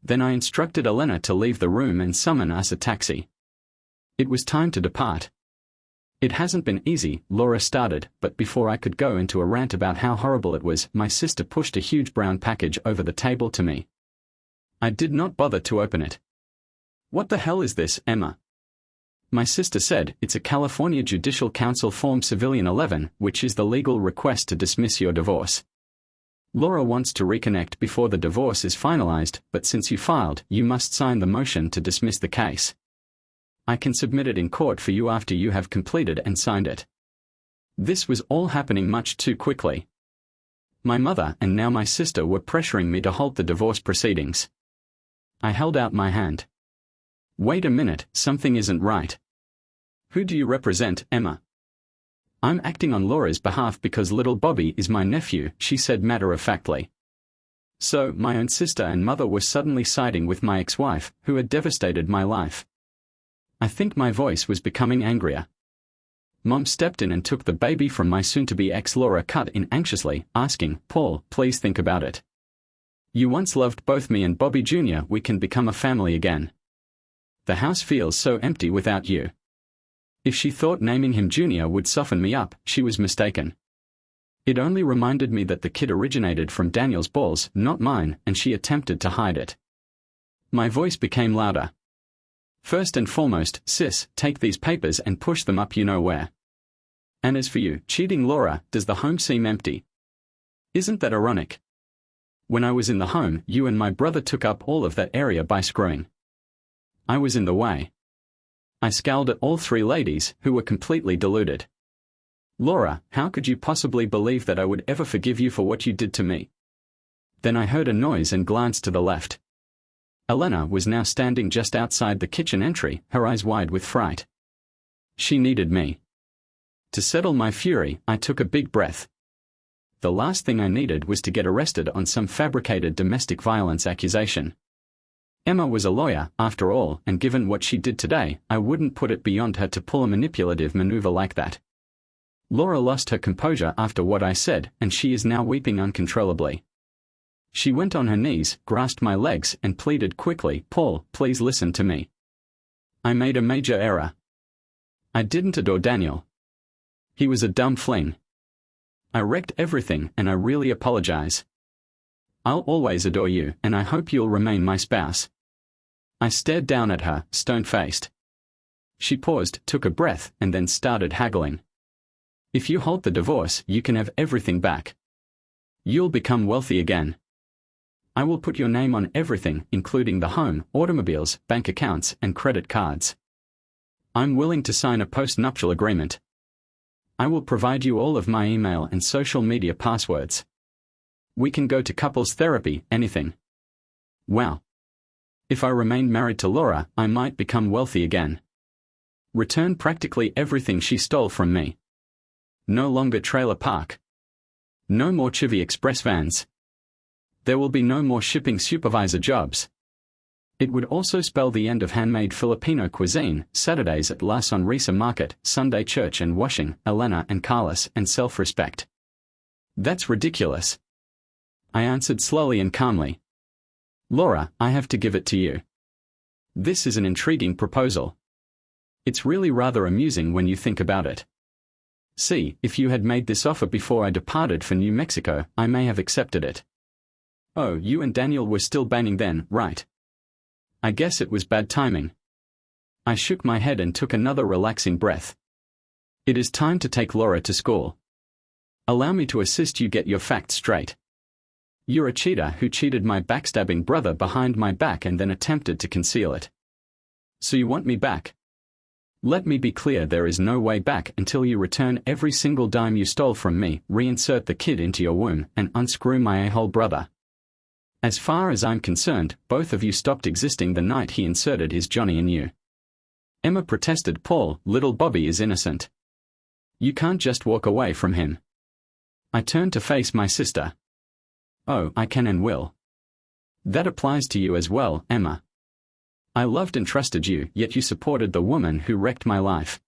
Then I instructed Elena to leave the room and summon us a taxi. It was time to depart. "It hasn't been easy," Laura started, but before I could go into a rant about how horrible it was, my sister pushed a huge brown package over the table to me. I did not bother to open it. "What the hell is this, Emma?" My sister said it's a California Judicial Council Form Civilian 11, which is the legal request to dismiss your divorce. Laura wants to reconnect before the divorce is finalized, but since you filed, you must sign the motion to dismiss the case. I can submit it in court for you after you have completed and signed it. This was all happening much too quickly. My mother and now my sister were pressuring me to halt the divorce proceedings. I held out my hand. Wait a minute, something isn't right. Who do you represent, Emma? I'm acting on Laura's behalf because little Bobby is my nephew, she said matter-of-factly. So, my own sister and mother were suddenly siding with my ex-wife, who had devastated my life. I think my voice was becoming angrier. Mom stepped in and took the baby from my soon-to-be ex. Laura cut in anxiously, asking, Paul, please think about it. You once loved both me and Bobby Jr. We can become a family again. The house feels so empty without you. If she thought naming him Junior would soften me up, she was mistaken. It only reminded me that the kid originated from Daniel's balls, not mine, and she attempted to hide it. My voice became louder. First and foremost, sis, take these papers and push them up you know where. And as for you, cheating Laura, does the home seem empty? Isn't that ironic? When I was in the home, you and my brother took up all of that area by screwing. I was in the way. I scowled at all three ladies, who were completely deluded. Laura, how could you possibly believe that I would ever forgive you for what you did to me? Then I heard a noise and glanced to the left. Elena was now standing just outside the kitchen entry, her eyes wide with fright. She needed me. To settle my fury, I took a big breath. The last thing I needed was to get arrested on some fabricated domestic violence accusation. Emma was a lawyer, after all, and given what she did today, I wouldn't put it beyond her to pull a manipulative maneuver like that. Laura lost her composure after what I said, and she is now weeping uncontrollably. She went on her knees, grasped my legs, and pleaded quickly, Paul, please listen to me. I made a major error. I didn't adore Daniel. He was a dumb fling. I wrecked everything, and I really apologize. I'll always adore you, and I hope you'll remain my spouse. I stared down at her, stone-faced. She paused, took a breath, and then started haggling. If you halt the divorce, you can have everything back. You'll become wealthy again. I will put your name on everything, including the home, automobiles, bank accounts, and credit cards. I'm willing to sign a post-nuptial agreement. I will provide you all of my email and social media passwords. We can go to couples therapy, anything. Wow. If I remained married to Laura, I might become wealthy again. Return practically everything she stole from me. No longer trailer park. No more Chivy Express vans. There will be no more shipping supervisor jobs. It would also spell the end of handmade Filipino cuisine, Saturdays at La Sonrisa Market, Sunday church and washing, Elena and Carlos, and self-respect. That's ridiculous. I answered slowly and calmly. Laura, I have to give it to you. This is an intriguing proposal. It's really rather amusing when you think about it. See, if you had made this offer before I departed for New Mexico, I may have accepted it. Oh, you and Daniel were still banging then, right? I guess it was bad timing. I shook my head and took another relaxing breath. It is time to take Laura to school. Allow me to assist you get your facts straight. You're a cheater who cheated my backstabbing brother behind my back and then attempted to conceal it. So you want me back? Let me be clear, there is no way back until you return every single dime you stole from me, reinsert the kid into your womb, and unscrew my a-hole brother. As far as I'm concerned, both of you stopped existing the night he inserted his Johnny in you. Emma protested. Paul, little Bobby is innocent. You can't just walk away from him. I turned to face my sister. Oh, I can and will. That applies to you as well, Emma. I loved and trusted you, yet you supported the woman who wrecked my life.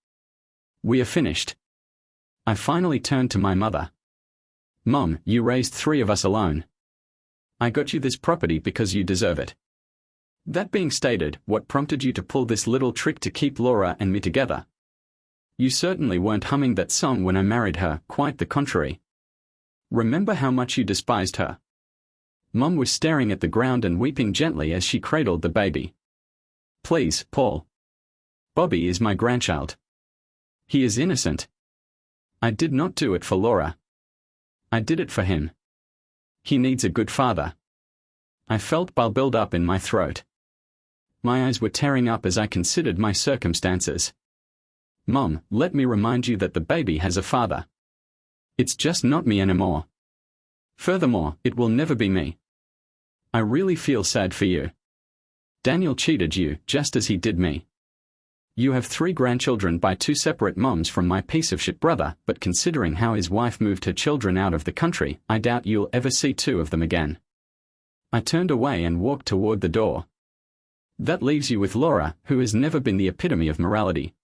We are finished. I finally turned to my mother. Mom, you raised 3 of us alone. I got you this property because you deserve it. That being stated, what prompted you to pull this little trick to keep Laura and me together? You certainly weren't humming that song when I married her, quite the contrary. Remember how much you despised her. Mom was staring at the ground and weeping gently as she cradled the baby. Please, Paul. Bobby is my grandchild. He is innocent. I did not do it for Laura. I did it for him. He needs a good father. I felt bile build up in my throat. My eyes were tearing up as I considered my circumstances. Mom, let me remind you that the baby has a father. It's just not me anymore. Furthermore, it will never be me. I really feel sad for you. Daniel cheated you, just as he did me. You have 3 grandchildren by 2 separate moms from my piece of shit brother, but considering how his wife moved her children out of the country, I doubt you'll ever see 2 of them again. I turned away and walked toward the door. That leaves you with Laura, who has never been the epitome of morality.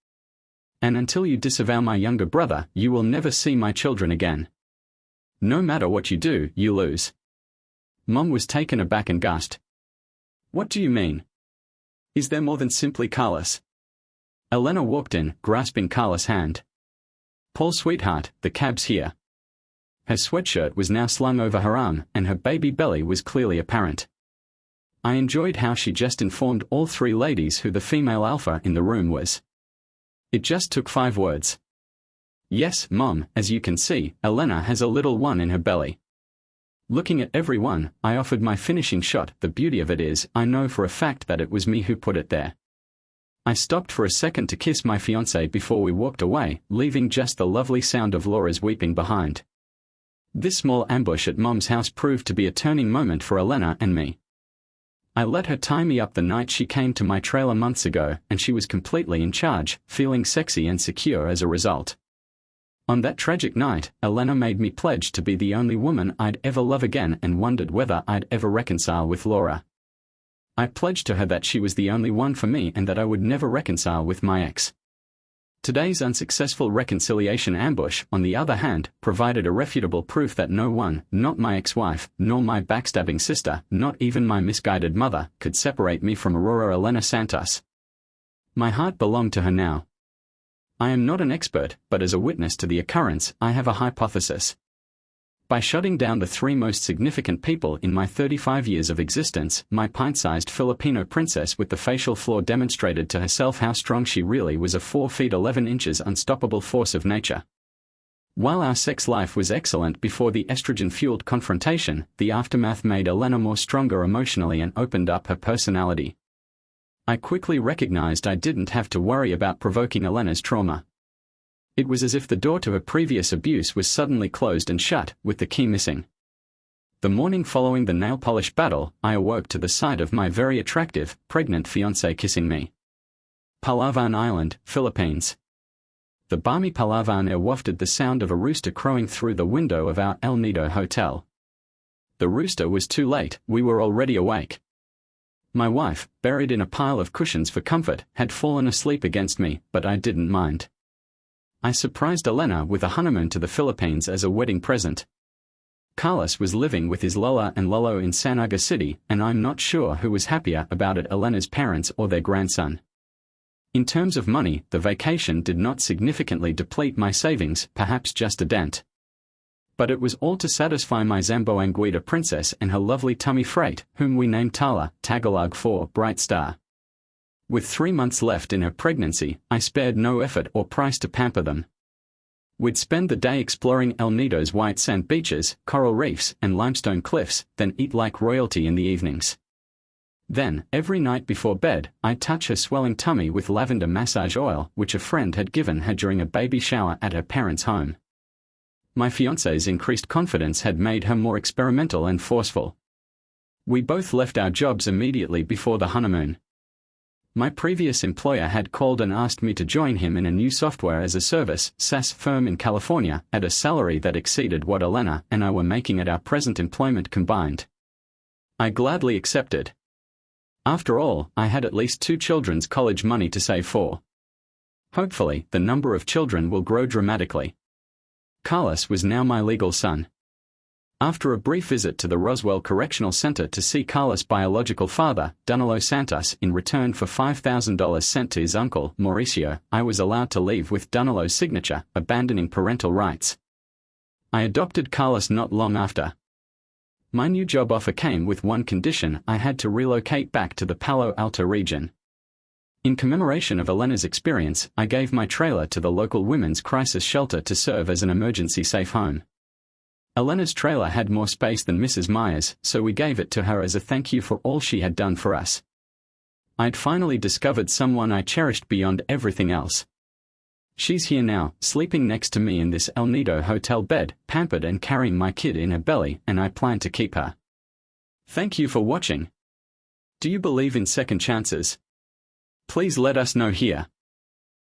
And until you disavow my younger brother, you will never see my children again. No matter what you do, you lose. Mom was taken aback and gasped. What do you mean? Is there more than simply Carlos? Elena walked in, grasping Carlos' hand. Paul, sweetheart, the cab's here. Her sweatshirt was now slung over her arm, and her baby belly was clearly apparent. I enjoyed how she just informed all 3 ladies who the female alpha in the room was. It just took 5 words. Yes, Mom, as you can see, Elena has a little one in her belly. Looking at everyone, I offered my finishing shot. The beauty of it is, I know for a fact that it was me who put it there. I stopped for a second to kiss my fiancée before we walked away, leaving just the lovely sound of Laura's weeping behind. This small ambush at Mom's house proved to be a turning moment for Elena and me. I let her tie me up the night she came to my trailer months ago, and she was completely in charge, feeling sexy and secure as a result. On that tragic night, Elena made me pledge to be the only woman I'd ever love again and wondered whether I'd ever reconcile with Laura. I pledged to her that she was the only one for me and that I would never reconcile with my ex. Today's unsuccessful reconciliation ambush, on the other hand, provided irrefutable proof that no one, not my ex-wife, nor my backstabbing sister, not even my misguided mother, could separate me from Aurora Elena Santos. My heart belonged to her now. I am not an expert, but as a witness to the occurrence, I have a hypothesis. By shutting down the 3 most significant people in my 35 years of existence, my pint-sized Filipino princess with the facial flaw demonstrated to herself how strong she really was, a 4 feet 11 inches unstoppable force of nature. While our sex life was excellent before the estrogen-fueled confrontation, the aftermath made Elena more stronger emotionally and opened up her personality. I quickly recognized I didn't have to worry about provoking Elena's trauma. It was as if the door to her previous abuse was suddenly closed and shut, with the key missing. The morning following the nail polish battle, I awoke to the sight of my very attractive, pregnant fiancée kissing me. Palawan Island, Philippines. The balmy Palawan air wafted the sound of a rooster crowing through the window of our El Nido hotel. The rooster was too late, we were already awake. My wife, buried in a pile of cushions for comfort, had fallen asleep against me, but I didn't mind. I surprised Elena with a honeymoon to the Philippines as a wedding present. Carlos was living with his Lola and Lolo in San Aga City, and I'm not sure who was happier about it, Elena's parents or their grandson. In terms of money, the vacation did not significantly deplete my savings, perhaps just a dent. But it was all to satisfy my Zamboanguita princess and her lovely tummy freight, whom we named Tala, Tagalog for Bright Star. With 3 months left in her pregnancy, I spared no effort or price to pamper them. We'd spend the day exploring El Nido's white sand beaches, coral reefs, and limestone cliffs, then eat like royalty in the evenings. Then, every night before bed, I'd touch her swelling tummy with lavender massage oil, which a friend had given her during a baby shower at her parents' home. My fiancé's increased confidence had made her more experimental and forceful. We both left our jobs immediately before the honeymoon. My previous employer had called and asked me to join him in a new software-as-a-service SaaS firm in California at a salary that exceeded what Elena and I were making at our present employment combined. I gladly accepted. After all, I had at least 2 children's college money to save for. Hopefully, the number of children will grow dramatically. Carlos was now my legal son. After a brief visit to the Roswell Correctional Center to see Carlos' biological father, Danilo Santos, in return for $5,000 sent to his uncle, Mauricio, I was allowed to leave with Danilo's signature, abandoning parental rights. I adopted Carlos not long after. My new job offer came with one condition: I had to relocate back to the Palo Alto region. In commemoration of Elena's experience, I gave my trailer to the local women's crisis shelter to serve as an emergency safe home. Elena's trailer had more space than Mrs. Myers, so we gave it to her as a thank you for all she had done for us. I'd finally discovered someone I cherished beyond everything else. She's here now, sleeping next to me in this El Nido hotel bed, pampered and carrying my kid in her belly, and I plan to keep her. Thank you for watching. Do you believe in second chances? Please let us know here.